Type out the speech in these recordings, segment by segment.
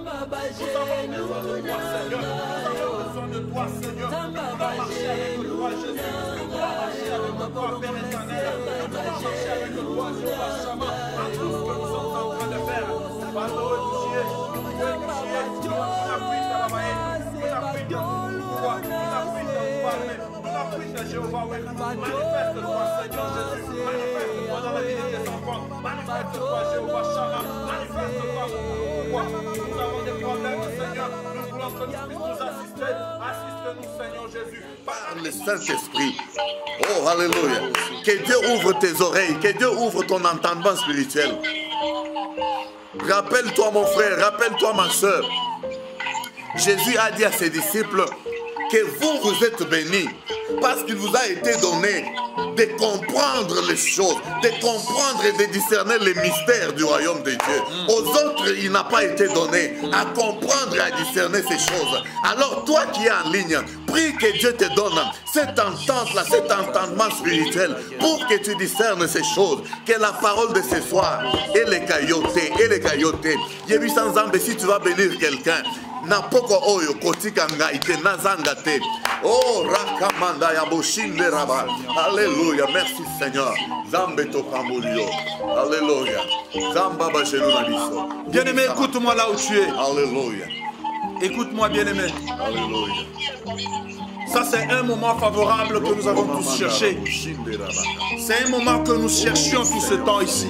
Nous avons besoin de toi, Seigneur. Nous avons besoin de toi, Seigneur. Nous voulons marcher avec toi, Jésus. Nous voulons marcher avec toi, Père éternel. Nous voulons marcher avec toi, Jéhovah Shammah. À tout ce que nous sommes en train de faire. Malheureux tu es. Tu n'appuies ta main. Tu n'appuies ta foi. Tu n'appuies ta parole. Tu n'appuies ta Jéhovah. Manifeste-toi, Seigneur Jésus. Manifeste-toi dans la vie de tes enfants. Manifeste-toi, Jéhovah Shammah. Manifeste-toi pourquoi nous avons des problèmes, Seigneur. Nous voulons que nous puissions nous assister. Assiste-nous, Seigneur Jésus. Par le Saint-Esprit. Oh, alléluia. Que Dieu ouvre tes oreilles. Que Dieu ouvre ton entendement spirituel. Rappelle-toi, mon frère. Rappelle-toi, ma soeur. Jésus a dit à ses disciples que vous êtes bénis parce qu'il vous a été donné de comprendre les choses, de comprendre et de discerner les mystères du royaume de Dieu. Aux autres, il n'a pas été donné à comprendre et à discerner ces choses. Alors toi qui es en ligne, prie que Dieu te donne cette entente-là, cet entendement spirituel pour que tu discernes ces choses. Que la parole de ce soir et les caillotés, Yébi sans âme, si tu vas bénir quelqu'un, Napoko oyo kotika ngaite nazangate. Oh rakamanda ya boshinde raba. Alléluia, merci Seigneur. Zambe to kamulio. Alléluia. Zamba bashelu na biso. Bien-aimé, écoute-moi là où tu es. Alléluia. Écoute-moi, bien-aimé. Alléluia. Ça, c'est un moment favorable que nous avons tous cherché. C'est un moment que nous cherchions tout ce temps ici.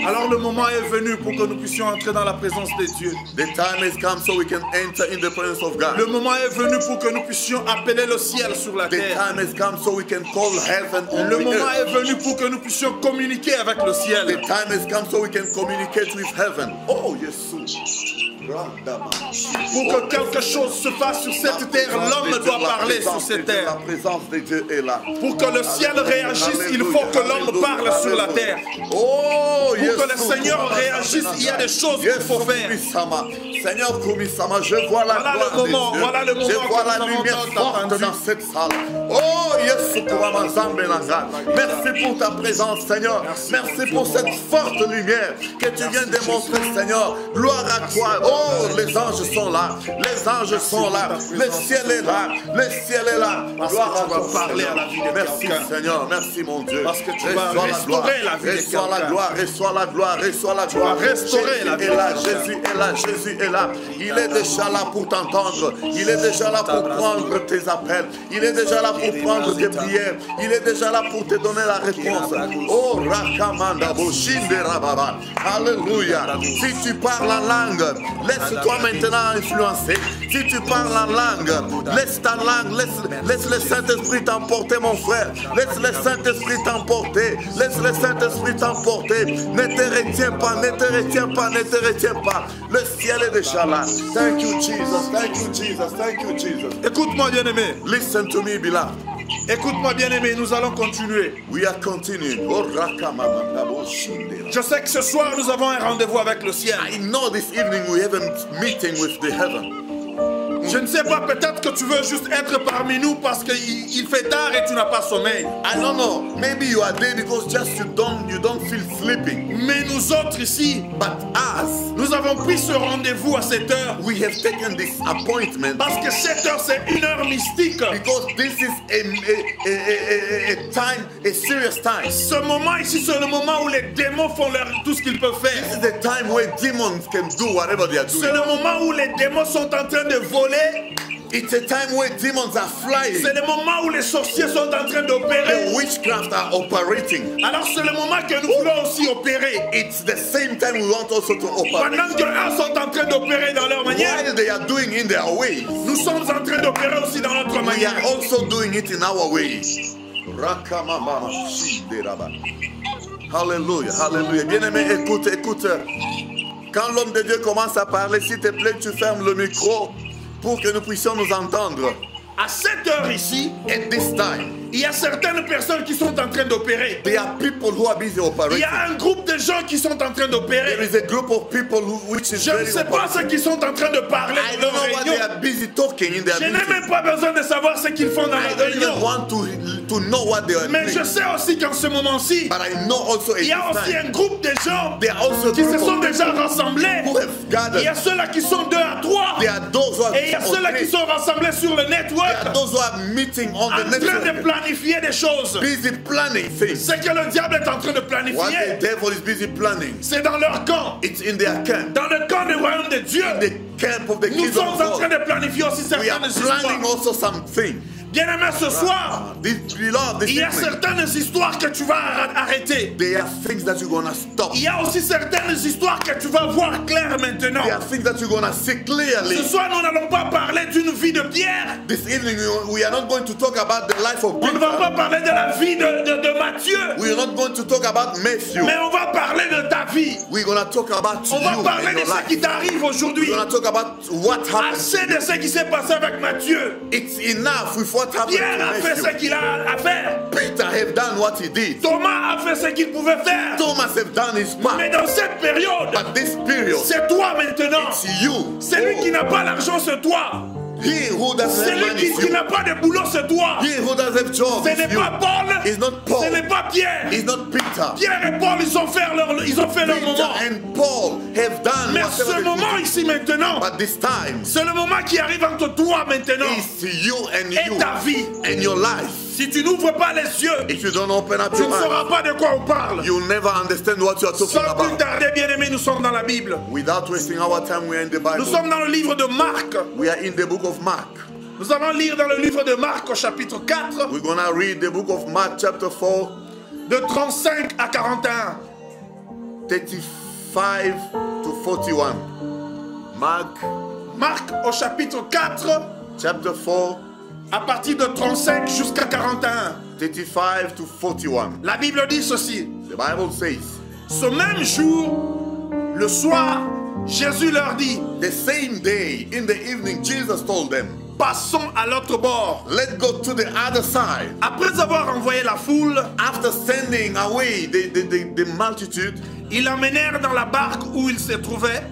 Alors le moment est venu pour que nous puissions entrer dans la présence de Dieu. The time has come so we can enter in the presence of God. Le moment est venu pour que nous puissions appeler le ciel sur la The terre. time has come so we can call heaven on Le the moment earth. est venu pour que nous puissions communiquer avec le The ciel. time has come so we can communicate with heaven. Oh, Jesus. Pour que quelque chose se fasse sur cette terre, l'homme doit parler sur cette terre. La présence de Dieu est là. Pour que le ciel réagisse, il faut que l'homme parle sur la terre. Oh, Pour que le Seigneur réagisse, il y a des choses qu'il faut faire. Seigneur Kumisama, je vois la gloire de Dieu. Voilà le moment Je vois que la nous lumière avons forte entendu. dans cette salle. Oh, Yesu Kuramazambelanga. Merci pour ta présence, Seigneur. Merci pour cette forte lumière que tu viens de montrer, Seigneur. Gloire à toi. Oh, les anges sont là. Les anges sont là. Le ciel est là. Le ciel est là. Gloire à toi, parler à la vie de merci, quelqu'un. Seigneur. Merci, mon Dieu. Parce que tu vas restaurer la vie de Reçois la quelqu'un. gloire. Reçois la gloire. Reçois la gloire. restaurer la vie de quelqu'un. Jésus est là. Jésus est là. Il est déjà là pour t'entendre. Il est déjà là pour prendre tes appels. Il est déjà là pour prendre tes prières. Il est déjà là pour te donner la réponse. Oh, Rakamanda, Boshinde Rababa. Alléluia. Si tu parles en langue, laisse-toi maintenant influencer. Si tu parles en langue, laisse ta langue, laisse le Saint-Esprit t'emporter, mon frère. Laisse le Saint-Esprit t'emporter. Laisse le Saint-Esprit t'emporter. Ne te retiens pas, ne te retiens pas, ne te retiens pas. Le ciel est déjà là. Thank you, Jesus. Thank you, Jesus. Thank you, Jesus. Écoute-moi, bien-aimé. Listen to me, beloved. Écoute-moi, bien-aimé, nous allons continuer. We are continuing. Oh, Rakamanda, Boshinde. Je sais que ce soir, nous avons un rendez-vous avec le ciel. I know this evening we have a meeting with the heaven. Je ne sais pas, peut-être que tu veux juste être parmi nous parce qu'il fait tard et tu n'as pas sommeil. I don't know. Maybe you are there because just you don't feel sleeping. Mais nous autres ici, But us, nous avons pris ce rendez-vous à cette heure. we have taken this appointment Parce que cette heure, c'est une heure mystique. because this is a time, a serious time. Ce moment ici, c'est le moment où les démons font tout ce qu'ils peuvent This faire. is the time where demons can do whatever they are C'est doing. le moment où les démons sont en train de voler. It's a time where demons are flying. C'est le moment où les sorciers sont en train d'opérer. The witchcraft are operating. Alors c'est le moment que nous voulons aussi opérer. It's the same time we want also to operate. Pendant qu'eux sont en train d'opérer dans leur manière, While they are doing in their ways, nous sommes en train d'opérer aussi dans notre we manière. are also doing it in our ways. Rakamama, Shinderaba. Hallelujah, hallelujah. Bien-aimé, écoute, écoute. Quand l'homme de Dieu commence à parler, s'il te plaît, tu fermes le micro pour que nous puissions nous entendre. À cette heure ici, At this time, il y a certaines personnes qui sont en train d'opérer. there are people who are busy Il operating. y a un groupe de gens qui sont en train There d'opérer. is a group of people which is Je ne very sais pas ce operating. qu'ils sont en train de parler I dans don't leur know what they réunion. are busy talking in their Je n'ai meeting. même pas besoin de savoir ce qu'ils font dans I leur don't even réunion. want to know what they are Mais je doing. sais aussi qu'en ce moment-ci, But I know also at il y a this aussi time, un groupe de gens there are also qui se group sont of déjà people rassemblés who have is Il y gathered. a ceux-là qui sont 2 à 3. There are those who are Et il y a ceux-là qui sont rassemblés sur le There network are those who are meeting on en the train de network, planifier des choses. busy planning things. Ce que le diable est en train de What the planifier, devil is busy planning, c'est dans leur camp. it's in their camp. Dans le camp du royaume de Dieu, The camp of the nous kingdom sommes of en train God. de planifier aussi We are certaines planning histoires. also something. Bien-aimé, ce soir, Beloved, this il y a evening, certaines histoires que tu vas arrêter. there are things that you're gonna stop. Il y a aussi certaines histoires que tu vas voir clair maintenant. There are things that you're gonna see clearly. Ce soir, nous n'allons pas parler d'une vie de Pierre. This evening, we are not going to talk about the life of On ne va pas Peter. parler de la vie de Matthieu. We are not going to talk about Matthew. Mais on va parler de ta vie. We're gonna talk about On va you parler and de your ce qui life. t'arrive aujourd'hui. We're gonna talk about what happened. Assez de ce qui s'est passé avec Matthieu. It's enough with what happened Pierre a to fait ce Matthew. qu'il a à faire. Peter have done what he did. Thomas a fait ce qu'il pouvait faire. Thomas have done his Mais part. dans cette période, But this period, c'est toi maintenant. it's you. Celui qui n'a pas l'argent, c'est toi. He who doesn't have Celui money qui is you. n'a pas de boulot, c'est toi. He who doesn't have job Ce is n'est you. pas Paul. It's not Paul. Ce n'est pas Pierre. It's not Peter. Pierre et Paul, ils ont fait leur Peter moment. and Paul have done Mais whatever ce they moment could do. ici maintenant, But this time, c'est le moment qui arrive entre toi maintenant it's you and et you ta vie. and your life. Si tu n'ouvres pas les yeux, If you don't open up tu your ne eyes, sauras pas de quoi on parle. you'll never understand what you are talking Sans plus about. tarder, bien-aimés, nous sommes dans la Bible. Without wasting our time, we are in the Nous Bible. sommes dans le livre de Marc. We are in the book of Mark. Nous allons lire dans le livre de Marc au chapitre 4, We're gonna read the book of Mark chapter 4, de 35 à 41. 35 to 41. Mark Marc au chapitre 4, chapter 4, à partir de 35 jusqu'à 41. 35 to 41. La Bible dit ceci. The Bible says, Ce même jour, le soir, Jésus leur dit, the same day in the evening, Jesus told them, passons à l'autre bord. let's go to the other side. Après avoir envoyé la foule, After sending away the multitude, ils l'emmenèrent dans la barque où il se trouvait.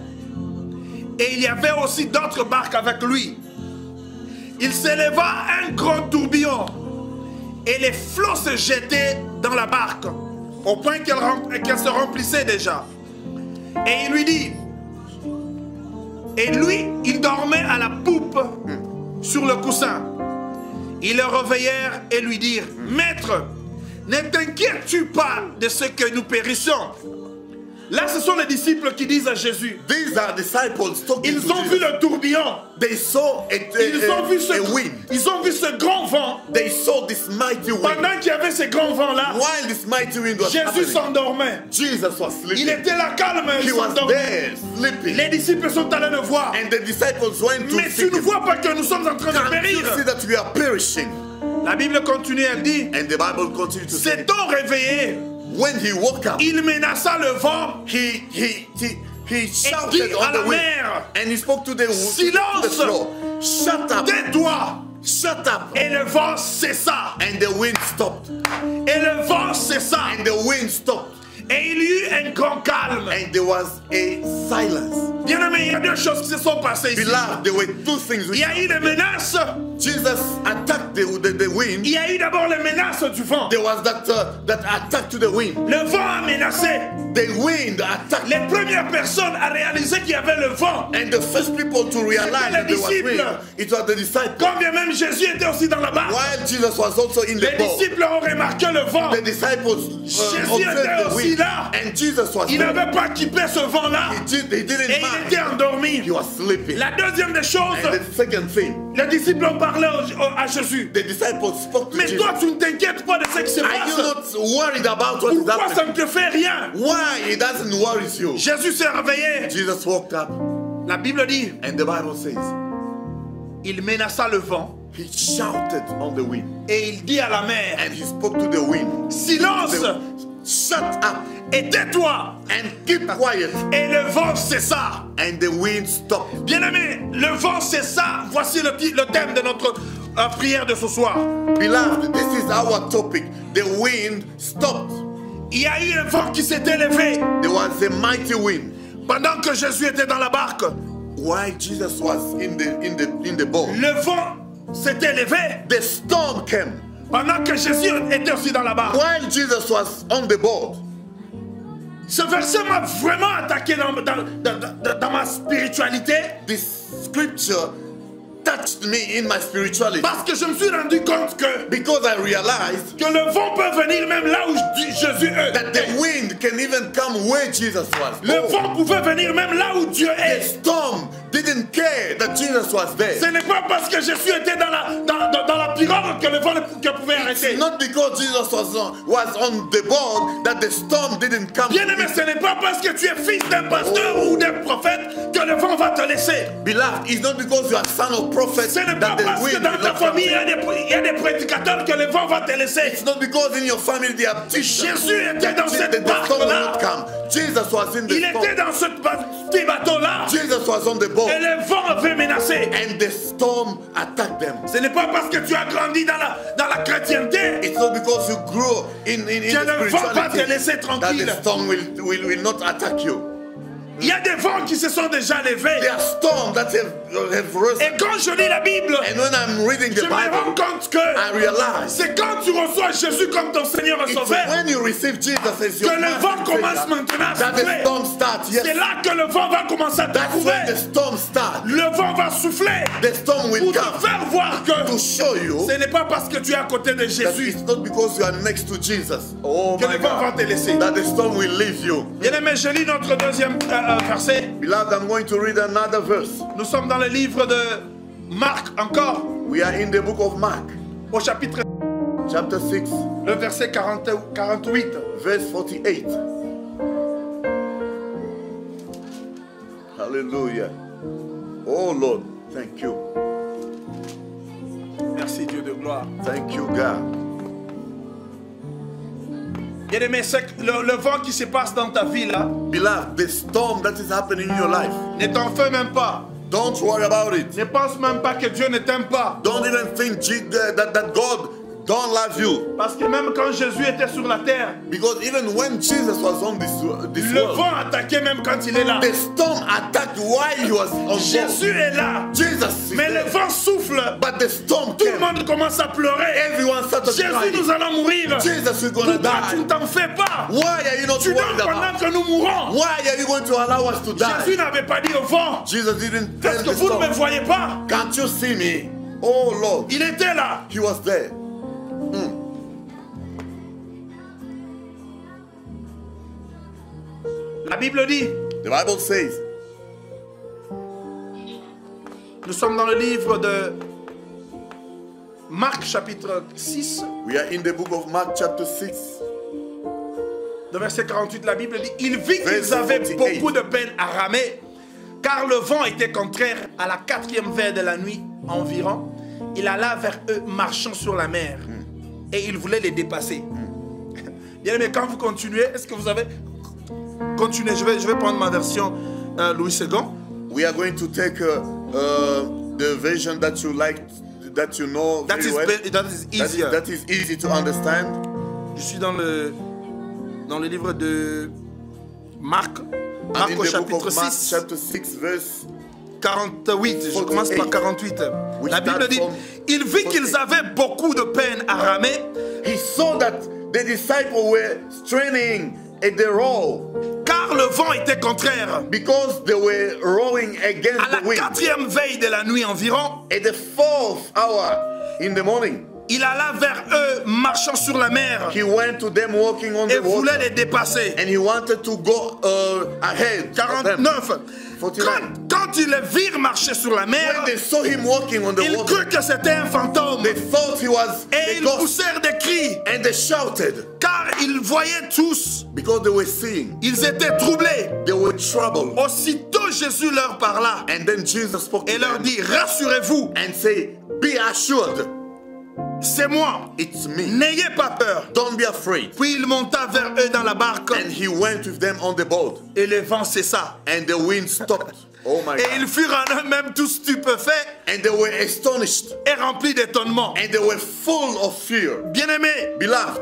Et il y avait aussi d'autres barques avec lui. Il s'éleva un grand tourbillon. Et les flots se jetaient dans la barque, au point qu'elle se remplissait déjà. Et il lui dit, et lui, il dormait à la poupe sur le coussin. Ils le réveillèrent et lui dirent, Maître, ne t'inquiètes-tu pas de ce que nous périssons? Là, ce sont les disciples qui disent à Jésus, these are disciples talking ils to ont vu Jesus. le tourbillon, They saw ils ont vu a wind. ils ont vu ce grand vent. They saw this mighty wind. Pendant qu'il y avait ce grand vent-là, While this mighty wind was Jésus happening, s'endormait. Jesus was Il sleeping. était là calme, He il was s'endormait. there sleeping. Les disciples sont allés le voir. And the disciples went to Mais see tu ne him. vois pas que nous sommes en train de Can't you périr. see that we are perishing? La Bible continue, elle dit, And the Bible continues to say, s'étant réveillé, when he woke up, il menaça le vent he et shouted dit à on la the wind, mer, and he spoke to the Silence! floor. Shut up! tais-toi. Shut up! Et le vent cessa. And the wind stopped. Et le vent cessa. And the wind stopped. Et il y eut un grand calme. And there was a silence. Bien-aimé, il y a deux choses qui se sont passées ici. Beloved, there were two things Il which y a eu des menaces. Jesus attacked the wind. Il y a eu d'abord les menaces du vent. There was that attack to the wind. Le vent a menacé. The wind attacked. Les premières personnes à réaliser qu'il y avait le vent. And the first people to realize that there was disciples. wind, it was the disciples. Quand bien même Jésus était aussi dans la barque. While Jesus was also in the Les boat, disciples ont remarqué le vent. the disciples Jésus observed était the aussi wind. là. And Jesus was Il there. n'avait pas quitté ce vent-là. They didn't Et il mind. était endormi. He was sleeping. La deuxième des choses, And the second thing, les disciples ont parlé à Jésus. the disciples spoke to Mais Jesus. toi, tu ne t'inquiètes pas de ce qui se Are you passe. not worried about what is Pourquoi ça happening? ne te fait rien? Why it doesn't worry you? Jésus s'est réveillé. Jesus woke up, La Bible dit, and the Bible says il menaça le vent he shouted on the wind, et il dit à la mer, and he spoke to the wind. silence Shut up et tais-toi. and keep quiet. Et le vent cessa. And the wind stopped. Bien-aimé, le vent cessa. Voici le thème de notre prière de ce soir. Beloved, this is our topic. The wind stopped. Il y a eu un vent qui s'est élevé There was a mighty wind. pendant que Jésus était dans la barque. While Jesus was in the boat, Le vent s'est élevé the storm came. pendant que Jésus était aussi dans la barque. While Jesus was on the boat, Ce verset m'a vraiment attaqué dans ma ma spiritualité. This scripture touched me in my spirituality. Parce que je me suis rendu compte que Because I realized le vent peut venir même là où Jésus est. that the wind can even come where Jesus was. Le vent pouvait venir même là où Dieu The est. storm didn't care that Jesus was there. Ce n'est pas parce que Jésus était dans la pirogue que le vent ne pouvait arrêter. It's not because Jesus was on the board that the storm didn't come. Bien-aimé, ce n'est pas parce que tu es fils d'un pasteur ou d'un prophète que le vent va te laisser. Beloved, it's not because you are son of prophet Ce n'est pas that the parce que wind dans will ta not come. famille il y a des prédicateurs que le vent va te laisser. It's not because in your family there are teachers Jésus était dans that cette the storm will barque-là. not come. Jesus was in the Il storm. était dans ce petit bateau-là. Jesus was on the boat. Et le vent avait menacé. And the storm attacked them. Ce n'est pas parce que tu as grandi dans la chrétienté It's not because you grew in que the le vent va te spirituality laisser that tranquille. the storm will not attack you. Il y a des vents qui se sont déjà levés. There are storms that have risen. Et quand je lis la Bible, And when I'm reading je the me rends Bible, compte que I realize c'est quand tu reçois Jésus comme ton Seigneur et it's Sauveur when you receive Jesus as que your le master vent and commence Savior maintenant à that the souffler. storm starts. C'est Yes, là que le vent va commencer à that's when the t'éprouver. storm starts. Le vent va souffler The storm will pour te come faire voir que to show you ce n'est pas parce que tu es à côté de that Jésus it's not because you are next to Jesus. Oh que my le vent va God. te laisser. That the storm will leave you. Bien-aimé, je lis notre deuxième verset. Beloved, I'm going to read another verse. Nous sommes dans le livre de Marc encore, We are in the book of Mark, au chapitre, chapter 6, le verset 48. verse 48. Hallelujah. Oh Lord, thank you. Merci Dieu de gloire. Thank you, God. Bien-aimé, le vent qui se passe dans ta vie là, Beloved, the storm that is happening in your life, ne t'en fais même pas. don't worry about it. Ne pense même pas que Dieu ne t'aime pas. Don't even think that God don't love you. Parce que même quand Jésus était sur la terre, Because even when Jesus was on this le world, vent attaquait même quand il est là. the storm attacked while he was on board. Jésus est là, Jesus is mais le there. vent souffle. But the storm Tout le came. monde commence à pleurer. Everyone started Jésus, crying. nous allons mourir. Jesus, we're going to Pourquoi tu ne die. t'en fais pas? Why are you not Tu worried dors about pendant que nous mourons. Why are you going to allow us to Jésus die? n'avait pas dit au vent, Jesus didn't tell parce que the vous ne me storm. voyez pas. Can't you see me? Oh Lord, Il était là. he was there. La Bible dit, The Bible says, nous sommes dans le livre de Marc chapitre 6, we are in the book of Mark chapter 6. le verset 48, la Bible dit, il vit qu'ils Verset avaient 48. beaucoup de peine à ramer, car le vent était contraire à la 4e veille de la nuit environ. Il alla vers eux marchant sur la mer et il voulait les dépasser. Bien, mais quand vous continuez, est-ce que vous avez continué? Je vais prendre ma version Louis II. We are going to take the version that you like, that you know That very is, well. that is easier. That is easy to understand. Je suis dans le livre de Marc, I'm Marc in au the book chapitre of Mark 6, chapter 6 verse 48. Je 48. commence par 48. We La Bible start dit, from il vit qu'ils 48. avaient beaucoup de peine à ramer, He saw that the disciples were straining at the row car le vent était contraire. because they were rowing À against la the wind. 4e veille de la nuit environ, At the 4th hour in the morning, il alla vers eux marchant sur la mer he went to them walking on et the voulait water, les dépasser. and he wanted to go ahead of them. 49. 49. Quand ils les virent marcher sur la mer, When they saw him walking on the ils water, crurent que c'était un fantôme. they thought he was Et a ils ghost, poussèrent des cris, and they shouted car ils voyaient tous. because they were seeing. Ils étaient troublés. They were troubled. Aussitôt Jésus leur parla And then Jesus spoke et to leur them dit, rassurez-vous, and say, "Be assured, c'est moi. it's me. N'ayez pas peur. Don't be afraid." Puis il monta vers eux dans la barque And he went with them on the boat, et le vent cessa. and the wind stopped. Oh my Et God. ils furent en eux-mêmes tous stupéfaits And they were astonished, et remplis d'étonnement. and they were full of fear. Bien-aimés, Beloved,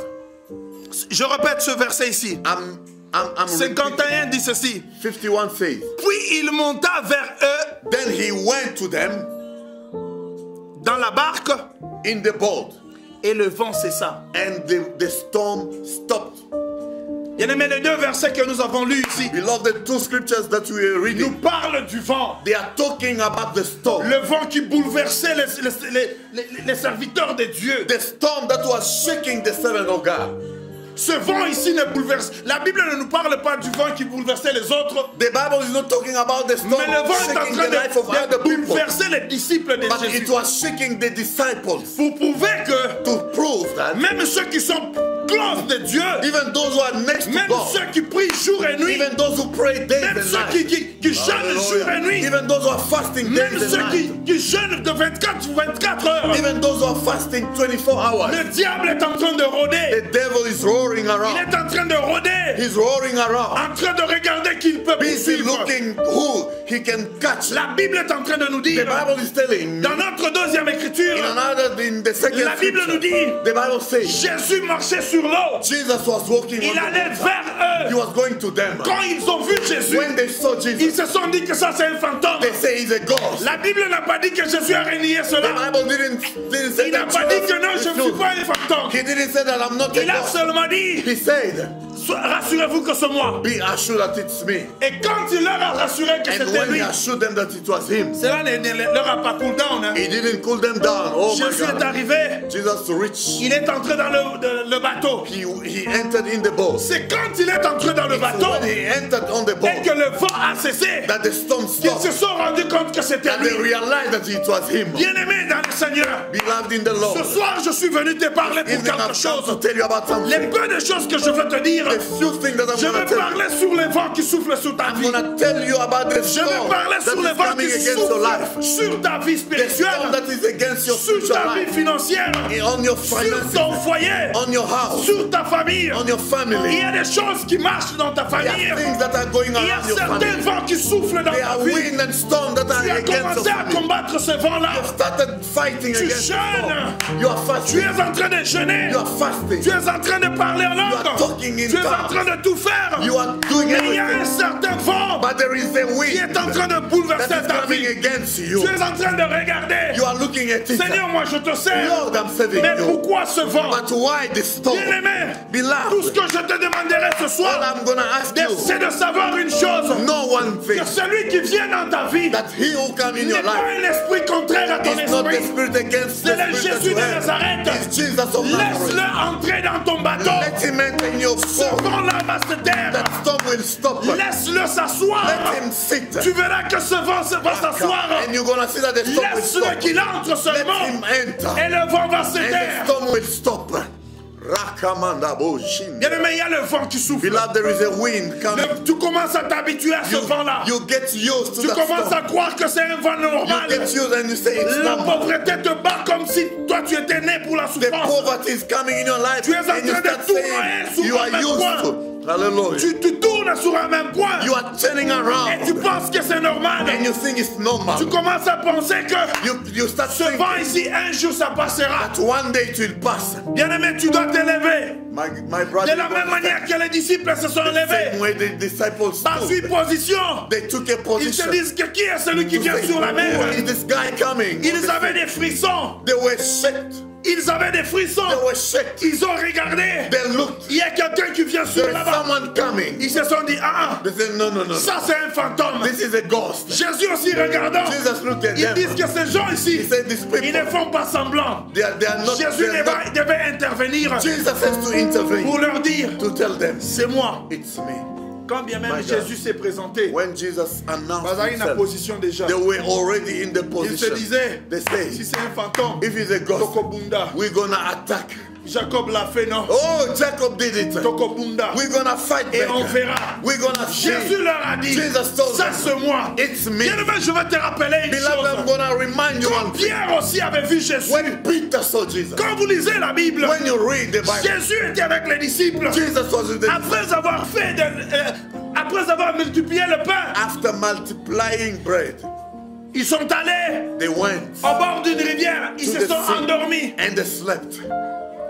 je répète ce verset ici. I'm repeating. 51 dit ceci. 51 says, Puis il monta vers eux then he went to them dans la barque in the boat, et le vent cessa. and the storm stopped. Bien-aimés, les deux versets que nous avons lus ici Beloved, the two scriptures that we are nous reading, parlent du vent. they are talking about the storm. Le vent qui bouleversait les serviteurs de Dieu. The storm that was shaking the servant of God. Ce vent ici ne bouleverse. La Bible ne nous parle pas du vent qui bouleversait les autres. The Bible is not talking about the storm Mais le vent est en shaking train the life of de other people. bouleverser les disciples de But Jésus. it was shaking the disciples Pour prouver que to prove that même ceux qui sont close de Dieu, even those who are next to même God, ceux qui prient jour et nuit, even those who pray days même and ceux nights, qui jeûnent jour et nuit, even those who are fasting même days ceux and nights, qui jeûnent de 24 heures, even those who are fasting 24 hours, le diable est en train de rôder. the devil is roaring Il around. est en train de rôder, He's roaring around, en train de regarder qui il peut busy poursuivre. looking who he can catch. La Bible est en train de nous The dire, Bible is telling dans notre deuxième écriture, in the second la Bible nous scripture, dit, the Bible says Jésus marchait sur l'eau. Jesus was walking Il on allait the water. vers He eux. was going to them. Quand ils ont vu Jésus, When they saw ils Jesus, se sont dit que ça c'est un fantôme. they say he's a ghost. La Bible n'a pas dit que Jésus a renié The cela. Bible didn't say Il n'a that pas dit Jesus que non, je is ne suis true. pas un fantôme. He didn't say that I'm not a Il a ghost. seulement dit, He said, rassurez-vous que c'est moi. be assured that it's me. Et quand il leur a rassuré que And c'était when he lui, assured them that it was him, cela ne leur a pas cool down. Hein. he didn't cool them down. Oh my Jésus est God. arrivé, Jesus reached. il est entré dans le bateau. He entered in the boat. C'est quand il est entré dans le It's bateau when he entered on the et boat que le vent a cessé, that the storm qu'ils se stopped. sont rendus compte que c'était And they lui. realized that it was him. Bien-aimé dans le Seigneur, Beloved in the Lord. ce soir je suis venu te parler pour Evening quelque I've come to chose. tell you about Les something. peu de choses que je veux te dire, The few things that I'm je going veux to tell you. parler sur les vents qui soufflent sur ta I'm vie. going to tell you about the Je veux storm parler that sur les is vents coming qui against your life. soufflent sur ta vie The storm spirituelle, that is against your sur spiritual ta vie life. financière, On your sur finances, ton foyer, on your house, sur ta famille. on your Il family. y a des choses qui marchent dans ta There famille. are things that are going Il y a around your certains family. vents qui soufflent dans There ta are vie. wind and storm that are Tu as against your commencé à family. combattre ce vent-là. You started fighting Tu against the jeûnes. storm. You are Tu fasting. es en train de jeûner. You are fasting. Tu es en train de parler en are langue. talking in Tu es en tongues. train de tout faire. You are doing Mais il y a un everything. certain vent But there is a qui wind est en train de that bouleverser is ta coming vie. against Tu you. es en train de regarder. You are looking at it. Seigneur, moi je te sers. Lord, I'm serving Mais you. pourquoi ce vent? But why the storm? Bien-aimé, tout ce Beloved, que je te demanderai ce all soir, I'm going to ask you, c'est de savoir une chose. know one thing, Que celui qui vient dans ta vie that he who come in n'est your pas life un esprit contraire à ton is not the esprit. spirit against the C'est le spirit that Jésus you de have. Nazareth. It's Jesus of Laisse-le Nazareth. entrer dans ton bateau. Let him enter in your Ce boat. vent-là va se taire. That storm will stop. Laisse-le s'asseoir. Let him sit. Tu verras que ce vent va s'asseoir. And you're going to see that the storm will Laisse-le stop. qu'il entre Let seulement. him enter. Et le vent va se And the taire. storm will stop. Rakamanda Boshin. Bien-aimé, il y a le vent qui souffle. Beloved, there is a wind coming. Tu commences à t'habituer à ce vent-là. You get used to Tu that commences storm. à croire que c'est un vent You normal. get used and you say it's La normal. pauvreté te bat comme si toi tu étais né pour la The souffrance. poverty is coming in your life Tu es en and you train de start tourner saying sur you le are même used point. to. Hallelujah. Tu tournes sur un même point. You are turning Et around tu penses que c'est normal. and you think it's normal. Tu commences à penser que You start ce thinking vent ici, un jour ça passera. that one day it will pass. Bien-aimé, tu dois t'élever. My brother, De la même manière que les disciples se sont same élevés. way the disciples Par stood. une position. They took a Ils se position. disent que qui est celui qui to vient say, sur la mer. who is this guy coming? Ils avaient des frissons. They were shocked. Ils avaient des frissons. They were shocked. Ils ont regardé. They looked. Il y a quelqu'un qui vient sur There's là-bas. someone coming. Ils se sont dit, ah, They said, no, no, no. ça c'est un fantôme. This is a ghost. Jésus aussi regardant. Jesus looked at Ils them. disent que ces gens ici, He said, these ils ne people, font pas semblant. they are not. Jésus they are not- devait intervenir Jesus has to intervene pour leur dire, to tell them, c'est moi. it's me. Quand bien même My God. Jésus s'est présenté, When Jesus announced Bazari une himself, position déjà. they were already in the Il se position. disait, They si say, c'est un fantôme, if he's a ghost, Tokobunda. we're gonna attack. Jacob l'a fait, non? Oh, Jacob did it. Tokobunda. We're gonna fight Et on back. verra. We're gonna Jésus see. leur a dit, Jesus told ça them, c'est moi. it's me. Bien-aimé, je vais te rappeler une Beloved, I'm chose. gonna remind you Quand one thing. Pierre aussi avait vu Jésus, When Peter saw Jesus, quand vous lisez la Bible, when you read the Bible, Jésus était avec les disciples. Jesus was with them. Après avoir fait après avoir multiplié le pain, After multiplying bread, ils sont allés they went au bord d'une rivière. Ils to se the sont sea endormis. and they slept.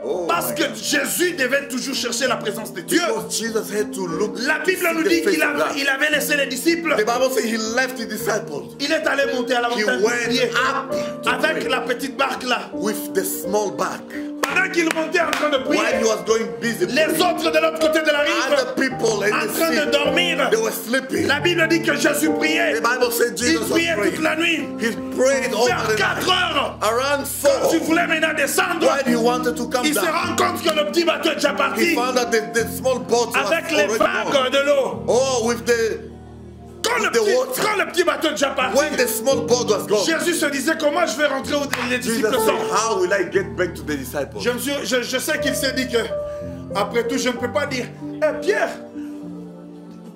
Oh, Parce my que God. Jésus devait toujours chercher la présence de Dieu. Because Jesus had to look. La to Bible see nous the dit face qu'il of God. il avait laissé les disciples. The Bible says he left the disciples. Il est allé monter à la He montagne went prier up to avec pray la petite barque là. with the small bark. Pendant pendant qu'il montait en train de prier, while he was going busy les praying, autres de l'autre côté de la rive, other people in en the train de sea, dormir. they were sleeping. La Bible dit que Jésus priait. The Bible said Il Jesus was priait toute praying. la nuit. He prayed all Vers the 4 night. heures, Around quand tu 4, voulais maintenant descendre, while he wanted to come il se down, rend compte que le petit bateau est déjà he parti found that the small boat was avec les already gone. vagues de l'eau. Oh, with the Quand le petit bateau est déjà parti, when the small boat was gone, Jésus se disait comment je vais rentrer où les Jesus disciples said, sont. how will I get back to the disciples? Je sais qu'il s'est dit que, après tout, je ne peux pas dire, Pierre,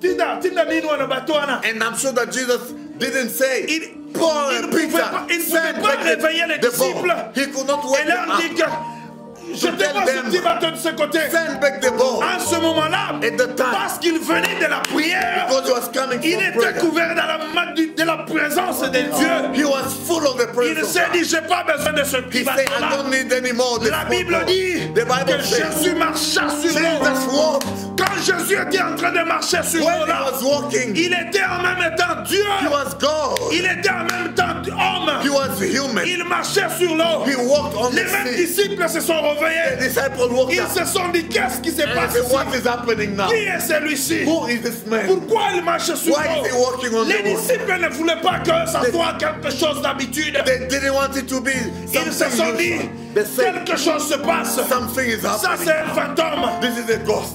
Tinda Nino le bateau, Anna. And I'm sure that Jesus didn't say, Il Paul ne and pouvait Peter, pas, il ne send pouvait pas back réveiller les the disciples boat. He could not wake et leur them dit up. que jetez-moi tell ce them, petit bateau de ce côté. Send back the boat. En ce moment-là, At the time, parce qu'il venait de la prière, because he was coming il from était prayer, couvert de la présence de Dieu. he was full of the Il presence of s'est God. dit, j'ai pas besoin de ce petit He said, I bateau-là. don't need any more. This La small Bible boat. dit The Bible que says, Jésus marcha sur l'eau. Jesus walked. Quand Jésus était en train de marcher sur When l'eau he là, was walking, il était en même temps Dieu. he was God. Il était en même temps homme. He was human. Il marchait sur l'eau. He walked on Les the mêmes sea. disciples se sont The réveillés. disciples walked Ils up. se sont dit, qu'est-ce qui se And passe they said, ici? what is happening now? Qui est celui-ci? Who is this man? Pourquoi il marche sur Why is he l'eau? walking on Les the water? disciples ne voulaient pas que ça soit quelque chose d'habitude. They didn't want it to be Ils se something sont dit, usual. They said, quelque chose se passe. something is Ça, happening. c'est un fantôme. This is a ghost.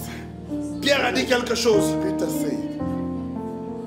Pierre a dit quelque chose. Peter said,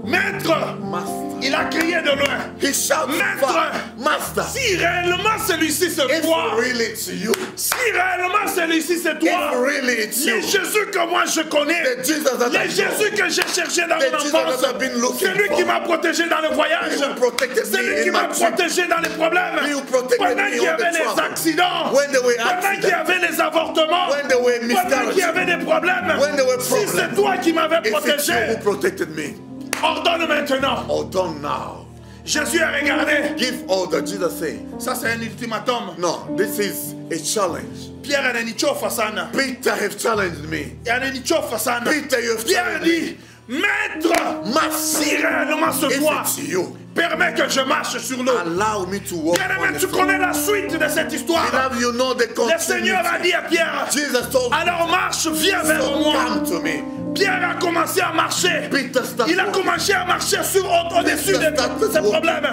Maître, Master. il a crié de loin. He shouted, Maître, Master, si réellement celui-ci c'est if toi, really it's you, si réellement celui-ci c'est toi, if really it's les you, Jésus que moi je connais, the Jesus that I les Jésus know, que j'ai cherché dans the mon Jesus enfance, that I've been looking celui qui for, m'a protégé dans le voyage, he who protected celui me qui in m'a my trip, protégé dans les problèmes, he who protected pendant me qu'il y on avait the les trouble, accidents, when there were pendant qu'il y accidents, avait les avortements, when there were pendant qu'il y miscarriages, avait des problèmes. when there were Si problems, c'est toi qui m'avais if it's you protégé, who protected me, ordonne maintenant. ordonne now. Jésus a regardé. Give order, Jesus said. Ça c'est un ultimatum. No, this is a challenge. Pierre ananichofa sana. Peter have challenged me. Ananichofa sana. Peter, you have Pierre challenged me. dit, Maître, Master, si réellement ce if toi, it's you, permets que je marche sur l'eau. allow me to walk on Bien-aimé, the tu sea. connais la suite de cette histoire. Beloved, you know the Le Seigneur a continuity. dit à Pierre, Jesus told me, alors marche, viens vers so moi. come to me. Pierre a commencé à marcher. Peter started Il a walking. commencé à marcher au-dessus de ses problèmes,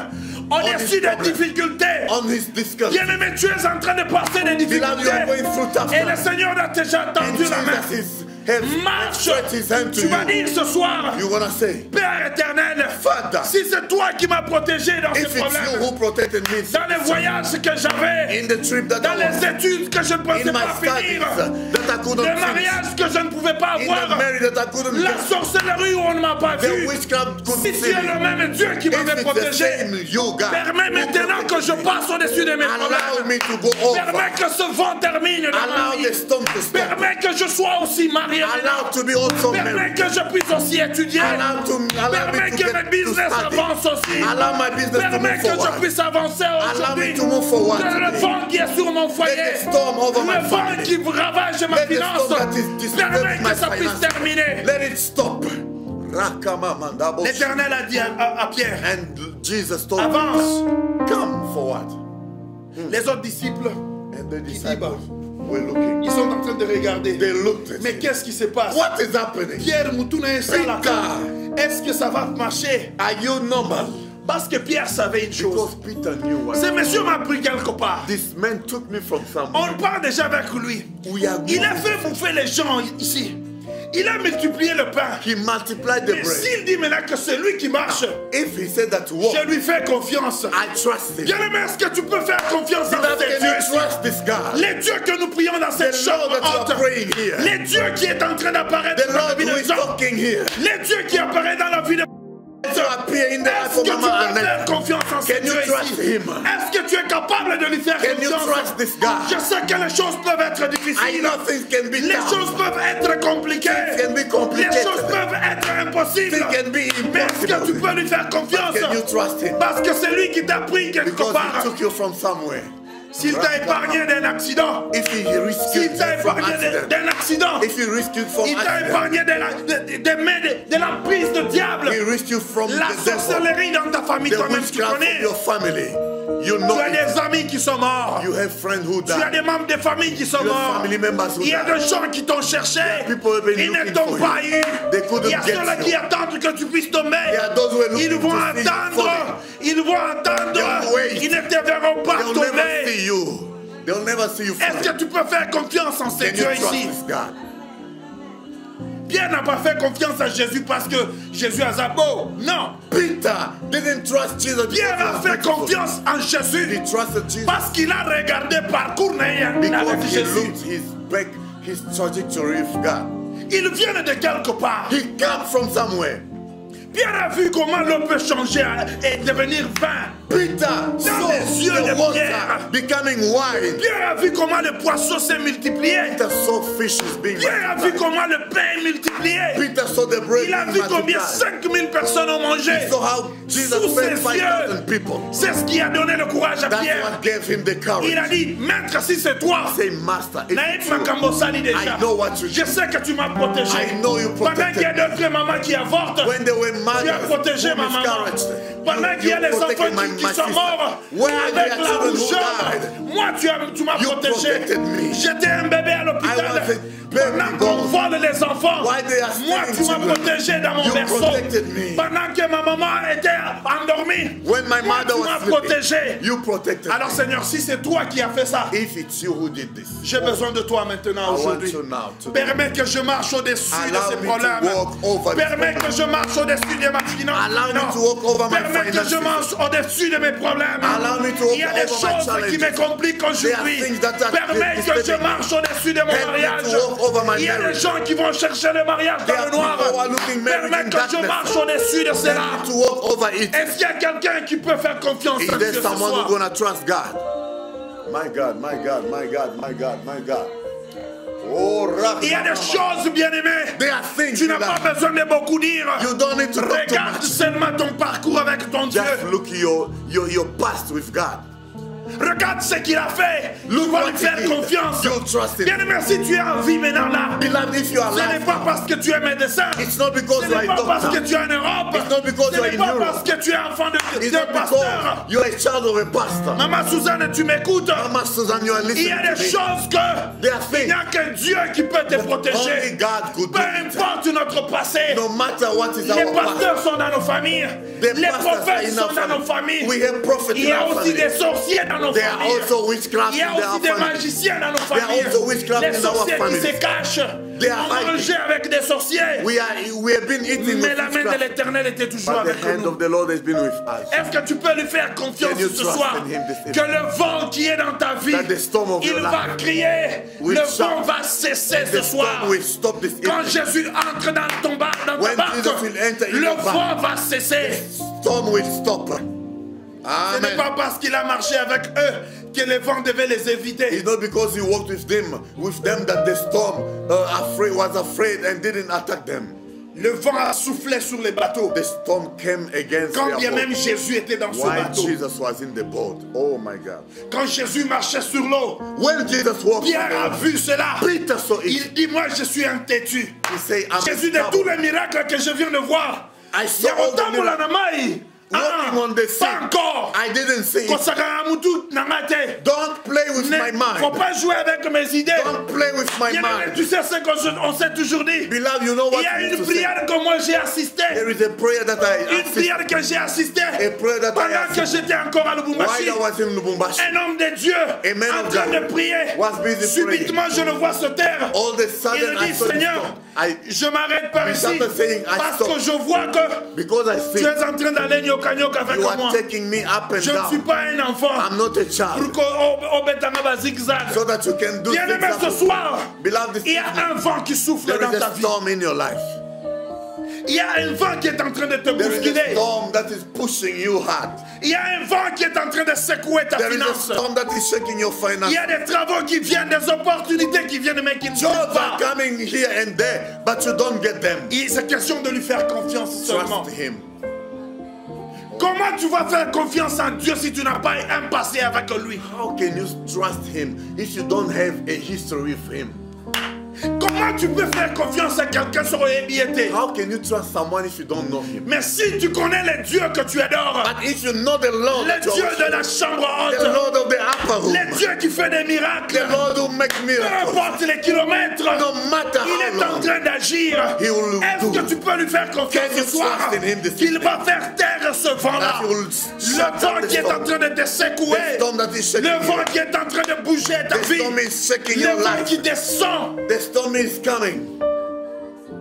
au-dessus des difficultés. On his discussion. Bien-aimé, tu es en train de passer des Beloved, you are going difficultés. through tough Et le times. Seigneur a déjà And tendu la main. Jesus has Marche. stretched his hand to Tu vas you. dire ce soir, You're gonna say, Père éternel, Father, si c'est toi qui m'as protégé dans ces if it's you problèmes, who protected me dans les voyages que j'avais, in the trip that dans I was, les études que je ne pensais in my pas studies finir, that I couldn't les finish, mariages que je ne pouvais pas in the avoir, marriage that I couldn't la get, sorcellerie où on ne m'a pas the vu. witchcraft couldn't Si tu see es le me. même Dieu qui If m'avait it's the protégé, same you, God, permets who maintenant que je protected me, passe au-dessus de mes allow problèmes. me to go over. Permets que ce vent termine dans ma Allow the vie. storm to stop. Permets que je sois aussi marié Allow maintenant. to be also Permets married. que je puisse aussi étudier. Allow Permets me que to mes get to business study. avancent aussi. Allow my business to Permets move que je forward. puisse avancer Allow aujourd'hui. me to move forward Que le today. vent qui est sur mon foyer, Let the storm over my le vent family. qui ravage ma Let the finance, storm that is disturbing permets my que ça puisse finances. terminer. Let it stop. Rakama mandabo. L'Éternel a dit à Pierre, And Jesus told avance. me, come forward. Les autres disciples, And the disciples were looking. ils sont en train de regarder. They looked at Mais him. qu'est-ce qui se passe? What is happening? Pierre Moutouna est là. Peter, Est-ce que ça va marcher? are you normal? Parce que Pierre savait une chose. Because Peter knew what. Ce monsieur m'a pris quelque part. This man took me from On somewhere. part déjà avec lui. We are Il a going. fait bouffer les gens ici. Il a multiplié le pain. He multiplied the Mais bread. s'il dit maintenant que c'est lui qui marche, If he said that to walk, je lui fais confiance. I trust him. Bien-aimé, est-ce que tu peux faire confiance dans Beloved, ces can you dieux? trust this God? Les dieux que nous prions dans cette The Lord chambre that you are haute. praying here. Les dieux qui est en train d'apparaître The dans la Lord vie who des is gens. talking here. Les dieux qui apparaissent dans la vie de To appear in the life Est-ce of que tu Mama peux faire Annette. confiance en ce Can you Dieu trust ici? him? Est-ce que tu es capable de lui faire Can you confiance? trust this God? Je sais que les choses peuvent être I difficiles. know things can be Les choses tough. peuvent être compliquées. Things can be Les complicated. choses peuvent être impossibles. Things can be Mais est-ce que tu impossible. peux lui faire confiance? Can you trust him? Parce que c'est lui qui t'a pris quelque Because part. he took you from somewhere. S'il t'a épargné d'un accident, If he rescued s'il t'a you from épargné accident, d'un accident, if he rescued you from il t'a accident, épargné de l'emprise de diable, he rescued you from la the devil, sorcellerie dans ta famille, the toi-même tu witchcraft of connais. your family. You know Tu as it. des amis qui sont morts. You have friends who Tu as died. des membres de famille qui sont You have morts. family members who Il y a died. des gens qui t'ont cherché. people who have been Ils ne looking t'ont for pas you. eu. They couldn't Il y a get ceux-là you. qui attendent que tu puisses tomber. There are those who are looking Ils vont to see you attendre. falling. Ils vont attendre. They'll wait. Ils ne te verront pas They'll never tomber. see you. They'll never see you Est-ce que falling. tu peux faire confiance en ce Can you Dieu trust ici? this God? Pierre n'a pas fait confiance à Jésus parce que Jésus a beau. Non. Peter didn't trust Jesus. Pierre a because he fait was beautiful. confiance en He Jésus trusted Jesus parce qu'il a regardé parcours avec because he Jésus. looked his trajectory with God. Il vient de quelque part. He came from somewhere. Pierre a vu comment l'eau peut changer et devenir vin. Peter saw les yeux de the water Pierre. becoming wine. Pierre a vu comment le poisson s'est multiplié. Peter saw fishes being Pierre a vu multiplied. comment le pain est multiplié. Peter saw the bread Il a being vu combien multiplied. 5000 personnes ont mangé. He saw how Jesus Sous fed ses 5,000 yeux. people. C'est ce qui a donné le courage à That's Pierre. what gave him the courage. Il a dit, maître, si c'est toi, Say, Master, if Naïm it's you, Makambo Sali déjà. I know what you Je do. sais que tu m'as protégé. I know you Pendant qu'il y a protected me. d'autres mamans qui avortent, When they were tu as mothers protégé who ma maman. miscarried, Pendant qu'il y a les enfants protected qui my sont sister. morts Where avec there are la children who rougeole, died, moi tu m'as you protégé. protected me. J'étais un bébé à I l'hôpital. was a baby Pendant qu'on born. vole les enfants, While they are moi stealing tu m'as children, protégé dans mon you berceau. protected me. Pendant que ma maman était endormie, When my moi mother tu was m'as sleeping, protégé. you protected Alors me. Seigneur, si c'est toi qui as fait ça, If it's you who did this, j'ai besoin de toi maintenant I want aujourd'hui. you now today. Permets que je marche au-dessus de Allow ces me to problèmes. walk over this Permets que je marche au-dessus de ma finance. Allow me to walk over my Permets que je finances. marche au-dessus de mes problèmes. Allow me to walk Il y a des over my choses qui me challenges. compliquent There are aujourd'hui. things that are Permets que je disturbing me. marche au-dessus de mon Help me mariage. to walk over my Il y a des marriage. gens qui vont chercher le mariage There dans are le noir. people who are looking marriage Permets in que je darkness. marche au-dessus de cela. Help me to walk over it. Est-ce qu'il y a quelqu'un qui peut faire confiance Is en Dieu there ce someone soir? who's gonna trust God? My God, my God, my God, my God, my God. Oh, Il y a des choses, bien-aimées. There are things Tu in n'as pas life. besoin de beaucoup dire. You don't need to talk too Regarde much. seulement ton parcours avec ton Dieu. Just look your past with God. Regarde ce qu'il a fait. Look Tu vas what lui he faire did. confiance. You trust him. Bien-aimé, si tu es en vie maintenant là, Beloved, if you are ce n'est alive pas now, parce que tu es médecin. it's not because Ce you are n'est a pas parce que doctor. tu es en Europe. It's not because Ce you are n'est in pas Europe. parce que tu es enfant It's de not pasteur. because you are a child of a pastor. Maman Suzanne, tu m'écoutes. Mama Suzanne, you are Il listening y a to des me. choses que There are il things n'y a qu'un Dieu qui peut te only protéger. God could Peu do it. importe notre passé. No matter what is Les our past, pasteurs sont dans nos familles. the Les pastors are prophètes in sont our dans nos family. familles. We have prophets Il y in a our aussi family. des sorciers dans nos There are familles. also witchcraft Il y a in aussi our des family. magiciens dans nos There are familles. also witchcraft Les in our sorciers qui families. se cachent. They are On hiding. mangeait avec des sorciers. We have been eating Mais with la main de witchcraft, l'Éternel était toujours but avec the hand nous. of the Lord has been with us. Est-ce que tu peux lui faire confiance Can you ce trust soir? in him this evening? Que le vent qui est dans ta vie, That the storm of il your va life crier. will Le shout. vent va cesser ce The soir. storm will stop this Quand evening. Jésus entre dans ton bar, dans ta When barque, Jesus will enter in le your bark, vent va cesser. Storm will stop. Ce n'est Amen. pas parce qu'il a marché avec eux que le vent devait les éviter. It's not because he walked with them that the storm was afraid and didn't attack them. Le vent a soufflé sur les bateaux. The storm came against Quand bien their même boat. Jésus était dans ce While bateau. Jesus was in the boat. Oh my God. Quand Jésus marchait sur l'eau, When Jesus walked Pierre a on the vu cela. water, Peter saw it. Il dit, moi je suis un têtu. He said, I'm Jésus, de tous les miracles que je viens de voir, I il y saw a all the autant miracles. Namai. Walking on the sea. Pas encore. I didn't see it. Kosaka Mutu Namate. Don't play with my Faut mind. pas jouer avec mes idées. Don't play with my Bien-aimé, mind. tu sais ce qu'on s'est toujours dit. Beloved, you know Il what y a you need une to say. prière que moi j'ai assisté. There is a prayer that I Une assisted prière que j'ai assisté A prayer that I pendant que assisted. j'étais encore à while Lubumbashi. I was in Lubumbashi. Un homme de Dieu man en of train God de prier. was busy Subitement, je le vois se taire. All of a Il sudden, dit, I saw the Seigneur, storm. je m'arrête par He ici started saying, I parce stop. que je vois que Because I tu see es en train d'aller nyoka-nyoka avec you moi. are taking me up and Je ne suis down. pas un enfant I'm not a pour child. qu'on betanga ba zigzag. So that you can do Bien-aimé, things. ce soir, Beloved, this il y a evening, un vent qui souffle there dans is ta a vie. storm in your life. Il y a un vent qui est en train de te There is a bousculer. storm that is pushing you hard. Il y a un vent qui est en train de secouer ta There is a finance. storm that is shaking your Il finances. y a des travaux qui viennent, des opportunités qui viennent, mais qui ne viennent Jobs pas. are coming here and there, but you don't get them. C'est question de lui faire confiance seulement. Trust him. Comment tu vas faire confiance en Dieu si tu n'as pas un passé avec lui? How can you trust him if you don't have a history with him? Comment Comment tu peux faire confiance à quelqu'un sur l'ébiété? How can you trust someone if you don't know him? Mais si tu connais les dieux que tu adores, But if you know the Lord, les that you dieux are de la chambre the haute, Lord of the upper room, les dieux qui font des miracles, the Lord who makes peu miracles, importe les kilomètres, no matter il est how en long, train d'agir. He will Est-ce do. que tu peux lui faire confiance Can you ce soir trust in him this qu'il evening? va faire taire ce vent-là? that he will Le shut down vent the qui est en storm, train de te the secouer, storm that is shaking le vent you, qui est en train de bouger ta the vie, storm is shaking le your vent life, qui descend. the storm is coming.